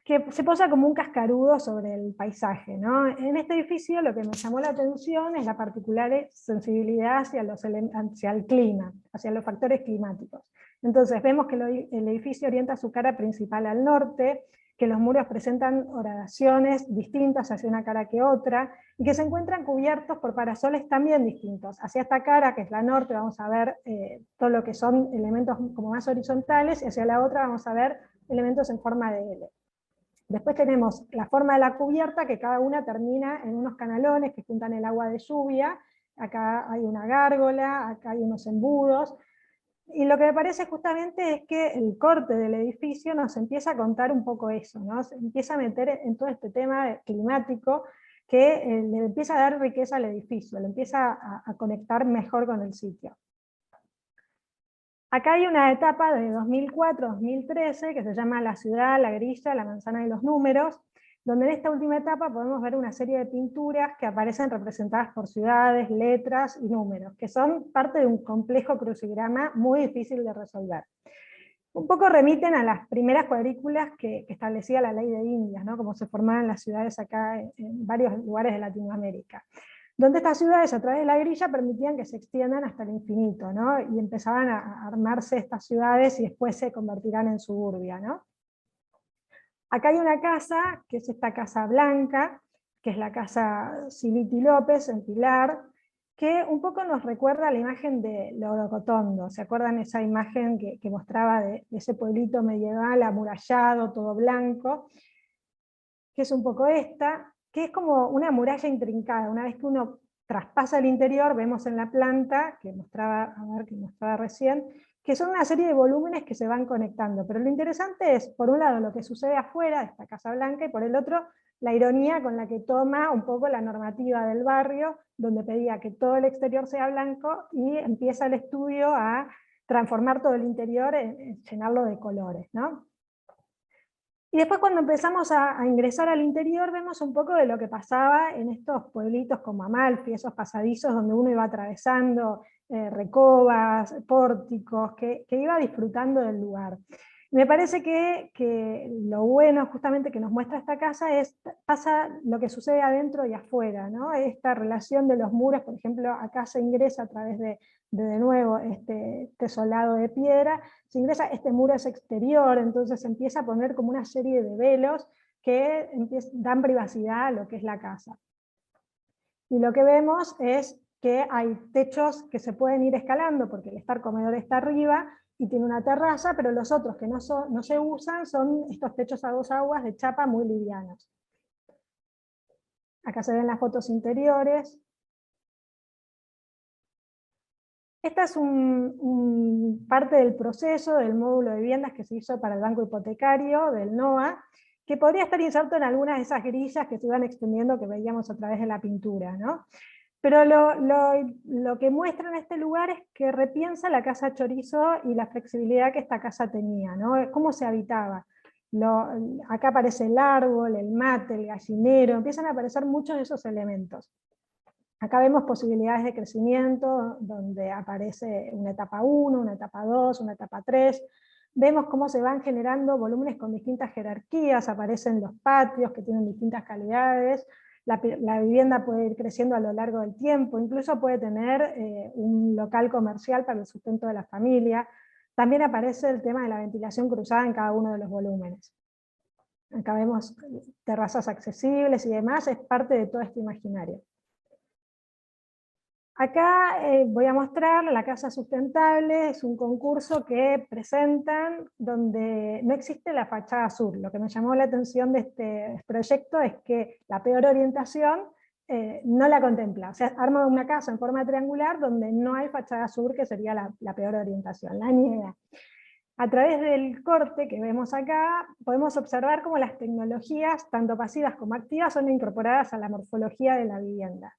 que se posa como un cascarudo sobre el paisaje, ¿no? En este edificio lo que me llamó la atención es la particular sensibilidad hacia el clima, hacia los factores climáticos. Entonces vemos que el edificio orienta su cara principal al norte, que los muros presentan horadaciones distintas hacia una cara que otra, y que se encuentran cubiertos por parasoles también distintos. Hacia esta cara, que es la norte, vamos a ver todo lo que son elementos como más horizontales, y hacia la otra vamos a ver elementos en forma de L. Después tenemos la forma de la cubierta, que cada una termina en unos canalones que juntan el agua de lluvia. Acá hay una gárgola, acá hay unos embudos. Y lo que me parece justamente es que el corte del edificio nos empieza a contar un poco eso, ¿no? Se empieza a meter en todo este tema climático que le empieza a dar riqueza al edificio, le empieza a conectar mejor con el sitio. Acá hay una etapa de 2004-2013 que se llama La ciudad, la grilla, la manzana y los números, donde en esta última etapa podemos ver una serie de pinturas que aparecen representadas por ciudades, letras y números, que son parte de un complejo crucigrama muy difícil de resolver. Un poco remiten a las primeras cuadrículas que establecía la ley de Indias, ¿no? Como se formaban las ciudades acá en varios lugares de Latinoamérica, donde estas ciudades a través de la grilla permitían que se extiendan hasta el infinito, ¿no? Y empezaban a armarse estas ciudades y después se convertirán en suburbia, ¿no? Acá hay una casa, que es esta Casa Blanca, que es la casa Siliti López, en Pilar, que un poco nos recuerda a la imagen de Lorocotondo. ¿Se acuerdan esa imagen que mostraba de ese pueblito medieval amurallado, todo blanco? Que es un poco esta, que es como una muralla intrincada. Una vez que uno traspasa el interior, vemos en la planta, que mostraba recién, que son una serie de volúmenes que se van conectando. Pero lo interesante es, por un lado, lo que sucede afuera de esta Casa Blanca, y por el otro, la ironía con la que toma un poco la normativa del barrio, donde pedía que todo el exterior sea blanco, y empieza el estudio a transformar todo el interior, llenarlo de colores, ¿no? Y después cuando empezamos a ingresar al interior vemos un poco de lo que pasaba en estos pueblitos como Amalfi, esos pasadizos donde uno iba atravesando recovas, pórticos, que iba disfrutando del lugar. Me parece que lo bueno justamente que nos muestra esta casa pasa lo que sucede adentro y afuera, ¿no? Esta relación de los muros, por ejemplo, acá se ingresa a través de nuevo este solado de piedra, se ingresa, este muro es exterior, entonces se empieza a poner como una serie de velos que dan privacidad a lo que es la casa. Y lo que vemos es que hay techos que se pueden ir escalando, porque el estar comedor está arriba, y tiene una terraza, pero los otros que no se usan son estos techos a dos aguas de chapa muy livianos. Acá se ven las fotos interiores. Esta es parte del proceso del módulo de viviendas que se hizo para el Banco Hipotecario del NOA, que podría estar inserto en algunas de esas grillas que se iban extendiendo que veíamos a través de la pintura, ¿no? Pero lo que muestra en este lugar es que repiensa la casa Chorizo y la flexibilidad que esta casa tenía, ¿no? Cómo se habitaba. Acá aparece el árbol, el mate, el gallinero, empiezan a aparecer muchos de esos elementos. Acá vemos posibilidades de crecimiento, donde aparece una etapa 1, una etapa 2, una etapa 3. Vemos cómo se van generando volúmenes con distintas jerarquías, aparecen los patios que tienen distintas calidades, la vivienda puede ir creciendo a lo largo del tiempo, incluso puede tener un local comercial para el sustento de la familia. También aparece el tema de la ventilación cruzada en cada uno de los volúmenes. Acá vemos terrazas accesibles y demás, es parte de todo este imaginario. Acá voy a mostrar la Casa Sustentable, es un concurso que presentan donde no existe la fachada sur. Lo que me llamó la atención de este proyecto es que la peor orientación no la contempla. O sea, arma una casa en forma triangular donde no hay fachada sur, que sería la peor orientación, la niega. A través del corte que vemos acá, podemos observar cómo las tecnologías, tanto pasivas como activas, son incorporadas a la morfología de la vivienda.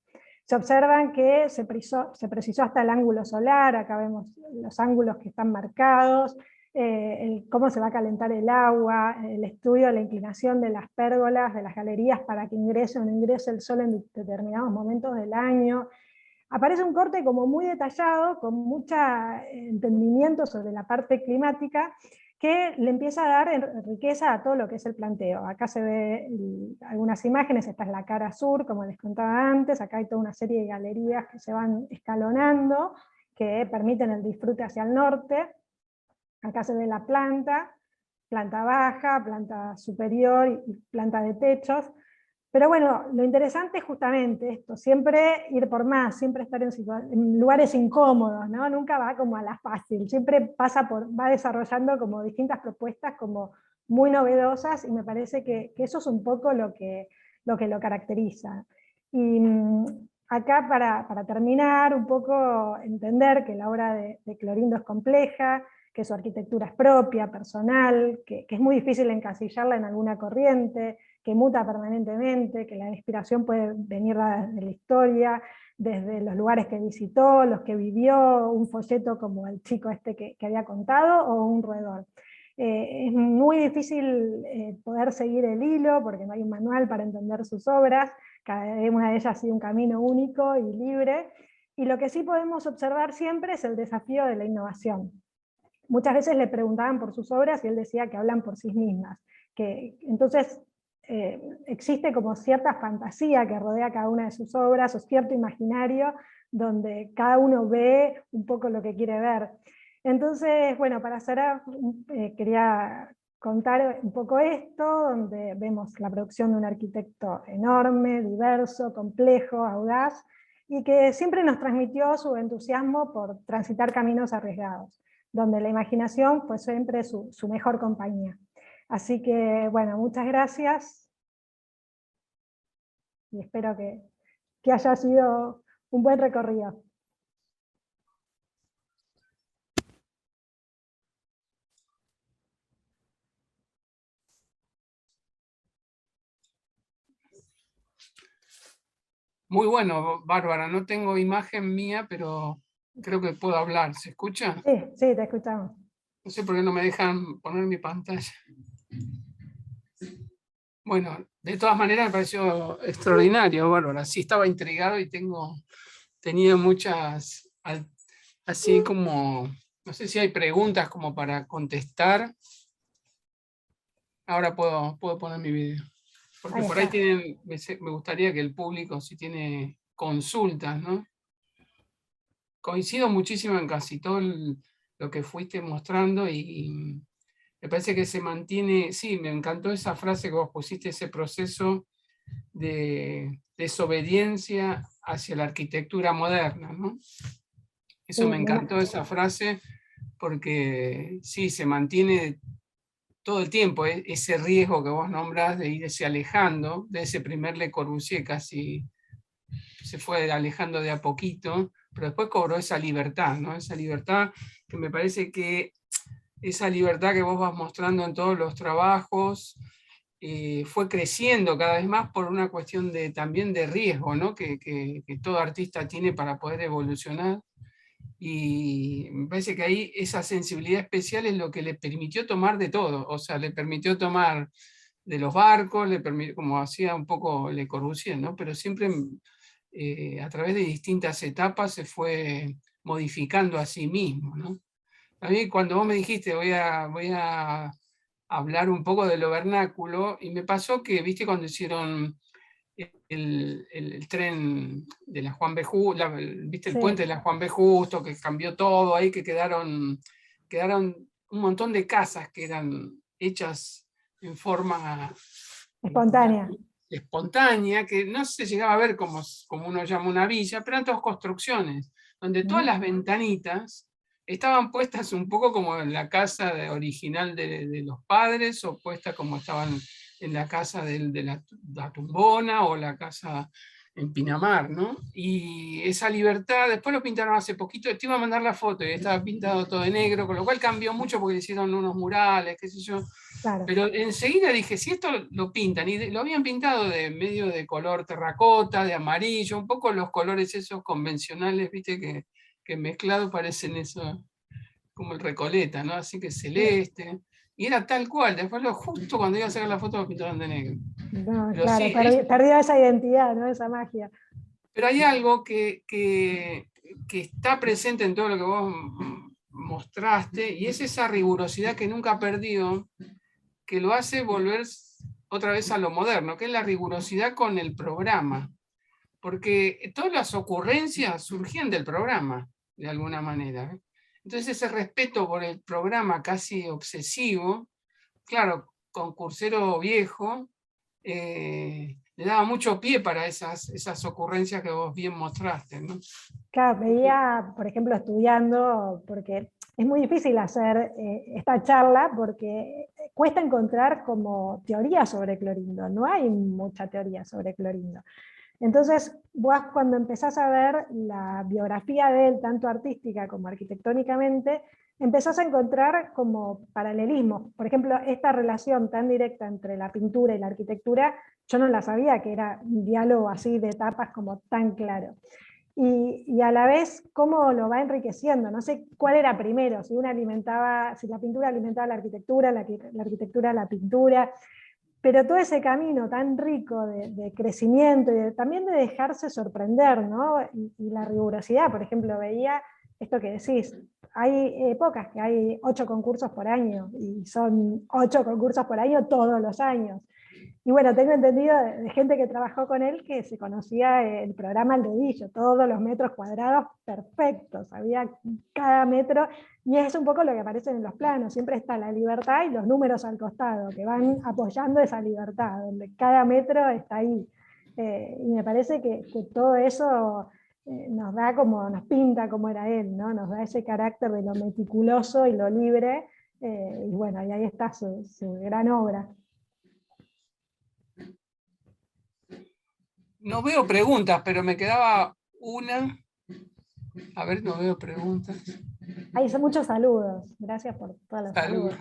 Se observan que se precisó hasta el ángulo solar, acá vemos los ángulos que están marcados, cómo se va a calentar el agua, el estudio de la inclinación de las pérgolas, de las galerías para que ingrese o no ingrese el sol en determinados momentos del año. Aparece un corte como muy detallado, con mucho entendimiento sobre la parte climática, que le empieza a dar riqueza a todo lo que es el planteo. Acá se ve algunas imágenes, esta es la cara sur, como les contaba antes, acá hay toda una serie de galerías que se van escalonando, que permiten el disfrute hacia el norte. Acá se ve la planta baja, planta superior y planta de techos. Pero bueno, lo interesante es justamente esto, siempre ir por más, siempre estar en lugares incómodos, ¿no? Nunca va como a la fácil, siempre va desarrollando como distintas propuestas como muy novedosas, y me parece que eso es un poco lo que lo caracteriza. Y acá para terminar, un poco entender que la obra de Clorindo es compleja, que su arquitectura es propia, personal, que es muy difícil encasillarla en alguna corriente, que muta permanentemente, que la inspiración puede venir desde la historia, desde los lugares que visitó, los que vivió, un folleto como el chico este que había contado, o un roedor. Es muy difícil poder seguir el hilo, porque no hay un manual para entender sus obras, cada una de ellas ha sido un camino único y libre, y lo que sí podemos observar siempre es el desafío de la innovación. Muchas veces le preguntaban por sus obras y él decía que hablan por sí mismas, que entonces existe como cierta fantasía que rodea cada una de sus obras, o cierto imaginario donde cada uno ve un poco lo que quiere ver. Entonces, bueno, para cerrar, quería contar un poco esto, donde vemos la producción de un arquitecto enorme, diverso, complejo, audaz, y que siempre nos transmitió su entusiasmo por transitar caminos arriesgados, donde la imaginación fue siempre su mejor compañía. Así que, bueno, muchas gracias, y espero que haya sido un buen recorrido. Muy bueno, Bárbara. No tengo imagen mía, pero creo que puedo hablar. ¿Se escucha? Sí, sí, te escuchamos. No sé por qué no me dejan poner mi pantalla. Bueno, de todas maneras me pareció extraordinario, Bárbara. Sí, estaba intrigado y tenía muchas, así como, no sé si hay preguntas como para contestar. Ahora puedo poner mi video. Porque Ahí por ahí está. me gustaría que el público, si tiene consultas, ¿no? Coincido muchísimo en casi todo lo que fuiste mostrando, y me parece que se mantiene, sí, me encantó esa frase que vos pusiste, ese proceso de desobediencia hacia la arquitectura moderna, ¿no? Eso Sí, me encantó, esa frase, porque sí, se mantiene todo el tiempo ese riesgo que vos nombrás de irse alejando de ese primer Le Corbusier, casi se fue alejando de a poquito, pero después cobró esa libertad, ¿no? Esa libertad que me parece que esa libertad que vos vas mostrando en todos los trabajos fue creciendo cada vez más por una cuestión también de riesgo, ¿no? que todo artista tiene para poder evolucionar. Y me parece que ahí esa sensibilidad especial es lo que le permitió tomar de todo, o sea, le permitió tomar de los barcos, le permitió, como hacía un poco Le Corbusier, ¿no? Pero siempre a través de distintas etapas se fue modificando a sí mismo, ¿no? A mí cuando vos me dijiste voy a hablar un poco de lo vernáculo, y me pasó que, viste, cuando hicieron el tren de la Juan B. Justo, viste el puente de la Juan B. Justo, que cambió todo ahí, que quedaron un montón de casas que eran hechas en forma espontánea, que no se llegaba a ver como uno llama una villa, pero eran todas construcciones, donde todas las ventanitas estaban puestas un poco como en la casa original de los padres, o puestas como estaban en la casa de la Tumbona o la casa en Pinamar, ¿no? Y esa libertad, después lo pintaron hace poquito, te iba a mandar la foto y estaba pintado todo de negro, con lo cual cambió mucho porque hicieron unos murales, qué sé yo. Claro. Pero enseguida dije, si esto lo pintan, y lo habían pintado de medio de color terracota, de amarillo, un poco los colores esos convencionales, viste, que mezclados parecen eso, como el Recoleta, ¿no? Así que celeste. Y era tal cual, después justo cuando iba a sacar la foto lo pintaron de negro. No, claro, sí, perdió esa identidad, ¿no? Esa magia. Pero hay algo que está presente en todo lo que vos mostraste, y es esa rigurosidad que nunca perdió, que lo hace volver otra vez a lo moderno, que es la rigurosidad con el programa. Porque todas las ocurrencias surgían del programa, de alguna manera. Entonces ese respeto por el programa casi obsesivo, claro, concursero viejo, le daba mucho pie para esas ocurrencias que vos bien mostraste, ¿no? Claro, veía, por ejemplo, estudiando, porque es muy difícil hacer esta charla porque cuesta encontrar como teoría sobre Clorindo, no hay mucha teoría sobre Clorindo. Entonces, vos cuando empezás a ver la biografía de él, tanto artística como arquitectónicamente, empezás a encontrar como paralelismos. Por ejemplo, esta relación tan directa entre la pintura y la arquitectura, yo no la sabía, que era un diálogo así de etapas como tan claro. Y a la vez, cómo lo va enriqueciendo. No sé cuál era primero, si la pintura alimentaba la arquitectura, la arquitectura la pintura, pero todo ese camino tan rico de crecimiento y también de dejarse sorprender, ¿no? Y la rigurosidad, por ejemplo, veía esto que decís, hay épocas que hay 8 concursos por año, y son 8 concursos por año todos los años. Y bueno, tengo entendido de gente que trabajó con él que se conocía el programa al dedillo, todos los metros cuadrados perfectos, sabía cada metro, y es un poco lo que aparece en los planos, siempre está la libertad y los números al costado, que van apoyando esa libertad, donde cada metro está ahí. Y me parece que todo eso nos da como, nos pinta como era él, ¿no? Nos da ese carácter de lo meticuloso y lo libre, y bueno, y ahí está su gran obra. No veo preguntas, pero me quedaba una. A ver, no veo preguntas. Hay muchos saludos. Gracias por todos los saludos.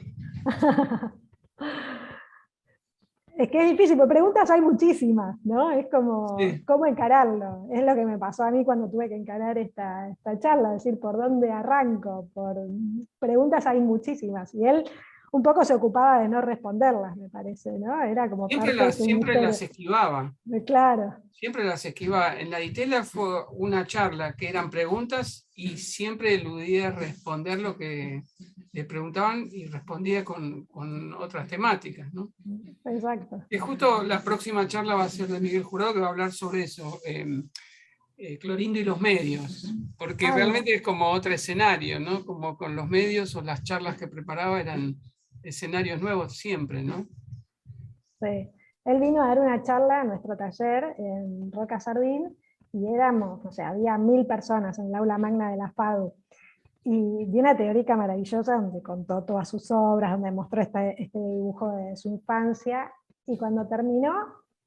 Es que es difícil, porque preguntas hay muchísimas, ¿no? Es como, sí, ¿cómo encararlo? Es lo que me pasó a mí cuando tuve que encarar esta charla, decir, ¿por dónde arranco? Preguntas hay muchísimas. Y él un poco se ocupaba de no responderlas, me parece, ¿no? Era como parte de su siempre misterio. las esquivaba. Claro. Siempre las esquivaba. En la Ditela fue una charla que eran preguntas y siempre eludía responder lo que le preguntaban y respondía con otras temáticas, ¿no? Exacto. Y justo la próxima charla va a ser de Miguel Jurado, que va a hablar sobre eso, Clorindo y los medios, porque realmente es como otro escenario, ¿no? Como con los medios o las charlas que preparaba eran escenarios nuevos siempre, ¿no? Sí. Él vino a dar una charla a nuestro taller en Roca Sardín y éramos, o sea, había 1000 personas en el aula magna de la FADU. Y dio una teórica maravillosa donde contó todas sus obras, donde mostró este dibujo de su infancia. Y cuando terminó,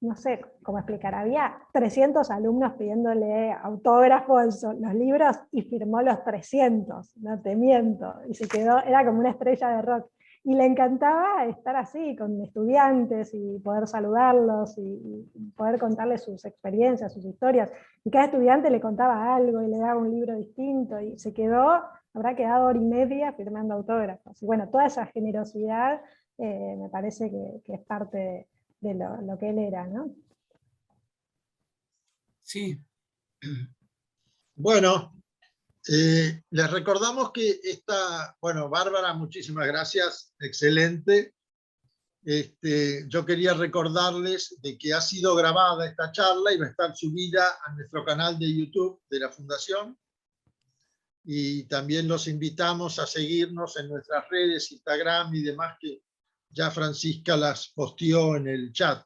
no sé cómo explicar, había 300 alumnos pidiéndole autógrafos en los libros y firmó los 300, no te miento. Y se quedó, era como una estrella de rock. Y le encantaba estar así, con estudiantes, y poder saludarlos, y poder contarles sus experiencias, sus historias. Y cada estudiante le contaba algo, y le daba un libro distinto, y se quedó, habrá quedado 1 hora y media firmando autógrafos. Y bueno, toda esa generosidad me parece que es parte de lo que él era, ¿no? Sí. Bueno, les recordamos que bueno, Bárbara, muchísimas gracias, excelente. Yo quería recordarles de que ha sido grabada esta charla y va a estar subida a nuestro canal de YouTube de la Fundación. Y también los invitamos a seguirnos en nuestras redes, Instagram y demás, que ya Francisca las posteó en el chat.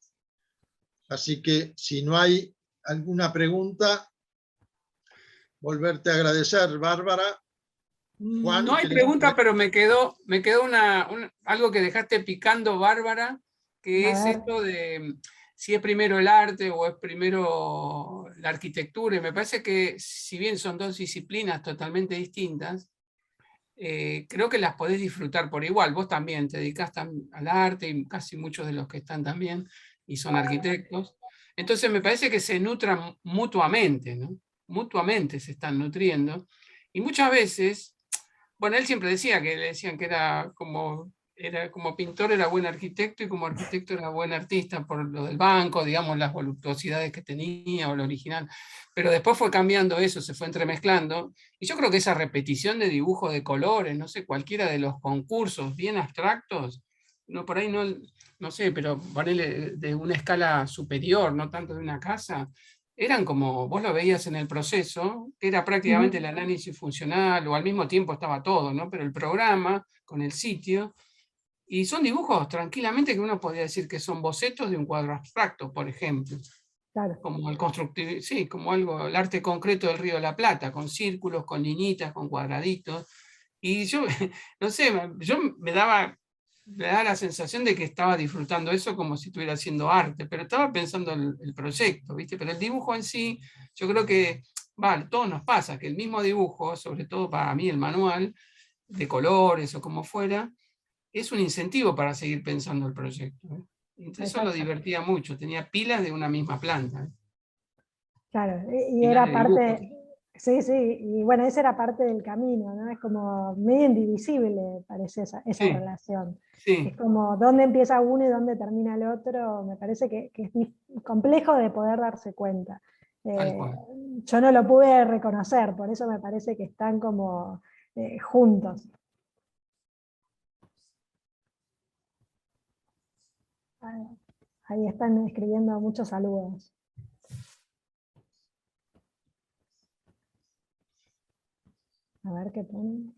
Así que si no hay alguna pregunta, volverte a agradecer, Bárbara. Juan, no hay pregunta, pero me quedó algo que dejaste picando, Bárbara, que es esto de si es primero el arte o es primero la arquitectura. Y me parece que si bien son dos disciplinas totalmente distintas, creo que las podés disfrutar por igual. Vos también te dedicás al arte, y casi muchos de los que están también, y son arquitectos. Entonces me parece que se nutran mutuamente, ¿no? Mutuamente se están nutriendo. Y muchas veces, bueno, él siempre decía que le decían que era como pintor era buen arquitecto y como arquitecto era buen artista por lo del banco, digamos, las voluptuosidades que tenía o lo original. Pero después fue cambiando eso, se fue entremezclando. Y yo creo que esa repetición de dibujos de colores, no sé, cualquiera de los concursos bien abstractos, no, por ahí no sé, pero ponerle de una escala superior, no tanto de una casa, eran como, vos lo veías en el proceso, era prácticamente el análisis funcional, o al mismo tiempo estaba todo, ¿no? Pero el programa con el sitio, y son dibujos tranquilamente que uno podría decir que son bocetos de un cuadro abstracto, por ejemplo. Claro. Como el constructivismo, sí, como el arte concreto del Río de la Plata, con círculos, con liñitas, con cuadraditos, Y yo, no sé, yo me daba la sensación de que estaba disfrutando eso como si estuviera haciendo arte, pero estaba pensando el proyecto, ¿viste? Pero el dibujo en sí, yo creo que, vale, todo nos pasa, que el mismo dibujo, sobre todo para mí el manual, de colores o como fuera, es un incentivo para seguir pensando el proyecto, ¿eh? Entonces eso lo Exacto. divertía mucho, tenía pilas de una misma planta, ¿eh? Claro, y Pilas era de dibujos. parte, sí, sí, y bueno, esa era parte del camino, ¿no? Es como medio indivisible, parece esa Sí, relación. Es sí, como dónde empieza uno y dónde termina el otro, me parece que es complejo de poder darse cuenta. tal Eh, cual. yo no lo pude reconocer, por eso me parece que están como juntos. Ahí están escribiendo muchos saludos. A ver qué ponen.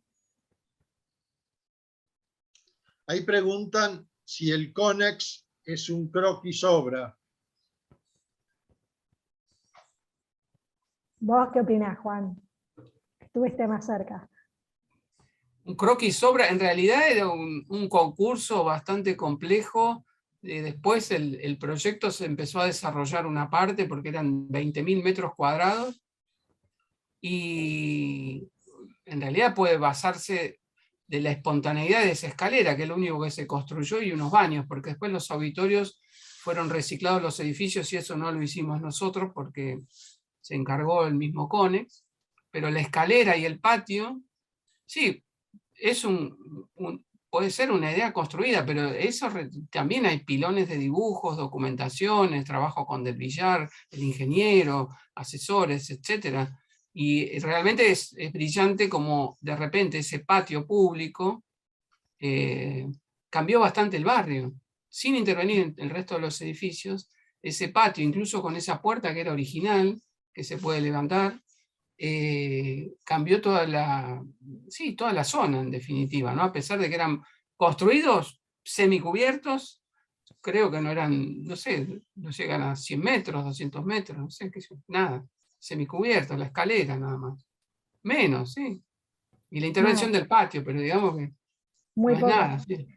Ahí preguntan si el Conex es un croquis obra. ¿Vos qué opinás, Juan? Estuviste más cerca. Un croquis sobra, en realidad era un concurso bastante complejo. Después el proyecto se empezó a desarrollar una parte porque eran 20.000 metros cuadrados y en realidad puede basarse de la espontaneidad de esa escalera, que es lo único que se construyó, y unos baños, porque después los auditorios fueron reciclados los edificios y eso no lo hicimos nosotros porque se encargó el mismo Conex, pero la escalera y el patio, sí, es puede ser una idea construida, pero eso también hay pilones de dibujos, documentaciones, trabajo con Del Villar, el ingeniero, asesores, etc. Y realmente es brillante como de repente ese patio público cambió bastante el barrio, sin intervenir en el resto de los edificios. Ese patio, incluso con esa puerta que era original, que se puede levantar, cambió toda la zona en definitiva, ¿no? A pesar de que eran construidos semicubiertos, creo que no eran, no sé, no llegan a 100 metros, 200 metros, no sé, nada, semicubiertos, la escalera nada más, menos, sí, y la intervención Nada, del patio, pero digamos que muy no es poco. nada, sí.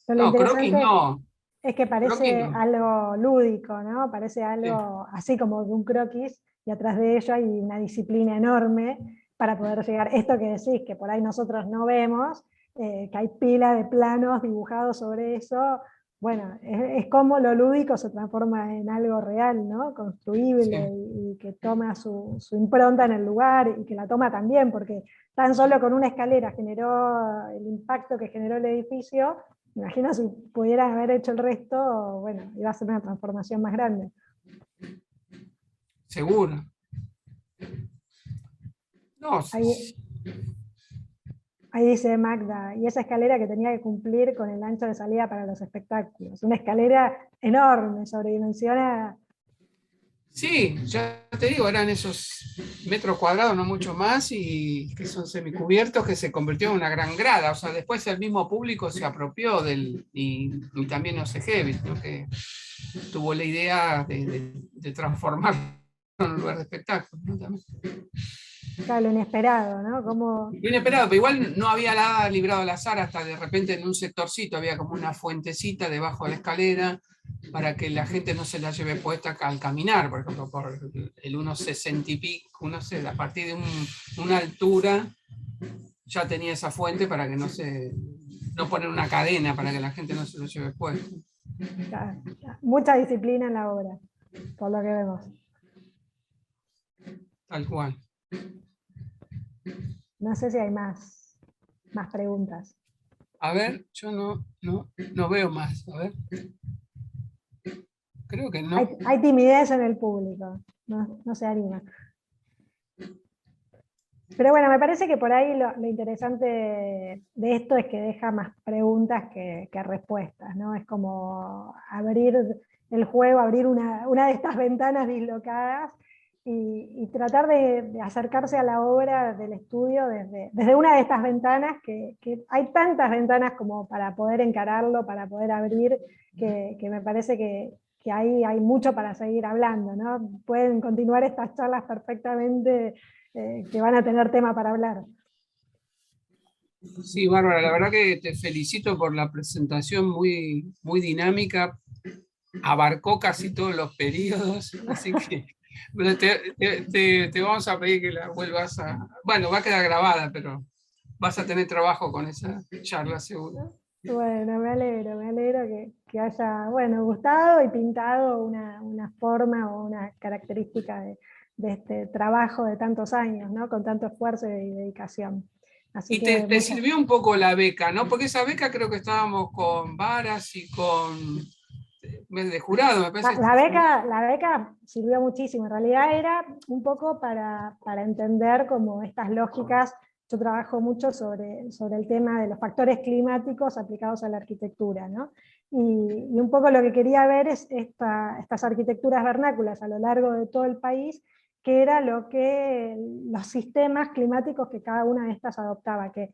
Pero lo No, croquis interesante no, es que croquis parece no, algo lúdico, ¿no? Parece sí, algo así como de un croquis y atrás de ello hay una disciplina enorme para poder llegar. Esto que decís, que por ahí nosotros no vemos, que hay pila de planos dibujados sobre eso, bueno, es como lo lúdico se transforma en algo real, ¿no? sí, Construible y que toma su impronta en el lugar y que la toma también, porque tan solo con una escalera generó el impacto que generó el edificio. Imagino si pudieras haber hecho el resto, bueno, iba a ser una transformación más grande. seguro. No, Ahí, ahí dice Magda, y esa escalera que tenía que cumplir con el ancho de salida para los espectáculos. Una escalera enorme, sobredimensionada. sí, ya te digo, eran esos metros cuadrados, no mucho más, y que son semicubiertos, que se convirtió en una gran grada. O sea, después el mismo público se apropió y también OCG, ¿no? Que tuvo la idea de transformarlo en un lugar de espectáculo, ¿no? También. Claro, lo inesperado, ¿no? Como, Inesperado, pero igual no había nada librado al azar, hasta de repente en un sectorcito había como una fuentecita debajo de la escalera para que la gente no se la lleve puesta al caminar, por ejemplo, por el 1,60 y pico, no sé, a partir de una altura ya tenía esa fuente para que no poner una cadena para que la gente no se lo lleve puesto. claro, mucha disciplina en la obra, por lo que vemos. Tal cual. No sé si hay más preguntas. A ver, yo no veo más. A ver. Creo que no. Hay timidez en el público, no se anima. Pero bueno, me parece que por ahí lo interesante de esto es que deja más preguntas que respuestas, ¿no? Es como abrir el juego, abrir una de estas ventanas dislocadas y tratar de acercarse a la obra del estudio desde una de estas ventanas, que hay tantas ventanas como para poder encararlo, para poder abrir, que me parece que ahí hay mucho para seguir hablando, ¿no? Pueden continuar estas charlas perfectamente, que van a tener tema para hablar. Sí, Bárbara, la verdad que te felicito por la presentación muy, muy dinámica, abarcó casi todos los periodos, así que bueno, te vamos a pedir que la vuelvas a... Bueno, va a quedar grabada, pero vas a tener trabajo con esa charla seguro. Bueno, me alegro que haya, bueno, gustado y pintado una forma o una característica de este trabajo de tantos años, ¿no? Con tanto esfuerzo y dedicación. Así Y que te sirvió un poco la beca, ¿no? Porque esa beca creo que estábamos con Varas y con de jurado, me parece. La beca sirvió muchísimo, en realidad era un poco para entender como estas lógicas. Yo trabajo mucho sobre el tema de los factores climáticos aplicados a la arquitectura, ¿no? Y un poco lo que quería ver es estas arquitecturas vernáculas a lo largo de todo el país, que era los sistemas climáticos que cada una de estas adoptaba, que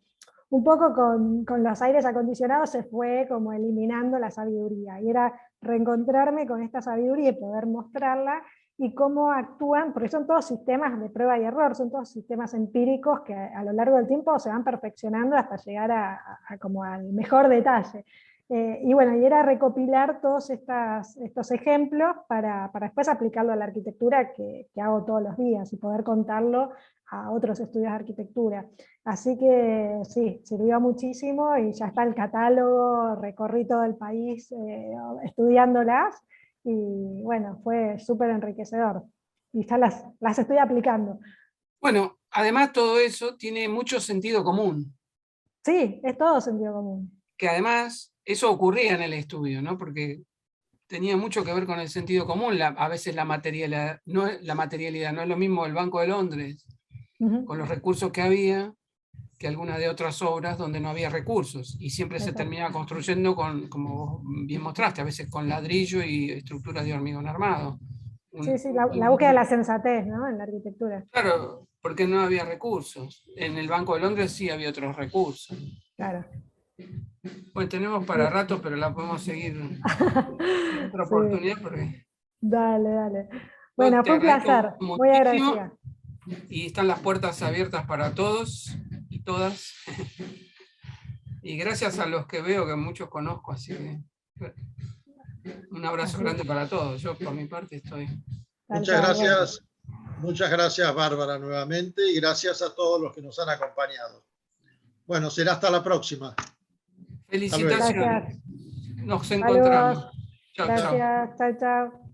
un poco con los aires acondicionados se fue como eliminando la sabiduría, y era reencontrarme con esta sabiduría y poder mostrarla, y cómo actúan, porque son todos sistemas de prueba y error, son todos sistemas empíricos que a lo largo del tiempo se van perfeccionando hasta llegar como al mejor detalle. Y bueno, y era recopilar todos estos ejemplos para después aplicarlo a la arquitectura que hago todos los días, y poder contarlo a otros estudios de arquitectura. Así que sí, sirvió muchísimo, y ya está el catálogo, recorrí todo el país estudiándolas, y bueno, fue súper enriquecedor. Y ya las estoy aplicando. Bueno, además todo eso tiene mucho sentido común, Sí, es todo sentido común. que además eso ocurría en el estudio, ¿no? Porque tenía mucho que ver con el sentido común, a veces la materialidad no es lo mismo el Banco de Londres, con los recursos que había, que algunas de otras obras donde no había recursos, y siempre se terminaba construyendo como bien mostraste, a veces con ladrillo y estructuras de hormigón armado. Sí, la búsqueda de la sensatez, ¿no? En la arquitectura. Claro, porque no había recursos. En el Banco de Londres sí había otros recursos. Claro. Bueno, tenemos para rato, pero la podemos seguir en otra Sí. oportunidad. Porque... Dale. Bueno, Te fue un placer, agradezco muy muchísimo, agradecida. y están las puertas abiertas para todos y todas. Y gracias a los que veo, que muchos conozco, así que un abrazo grande para todos. Yo por mi parte estoy. Muchas gracias Bárbara nuevamente, y gracias a todos los que nos han acompañado. Bueno, será hasta la próxima. Felicitaciones. Gracias. Nos encontramos. Saludos. Chao, chao. Gracias, chao.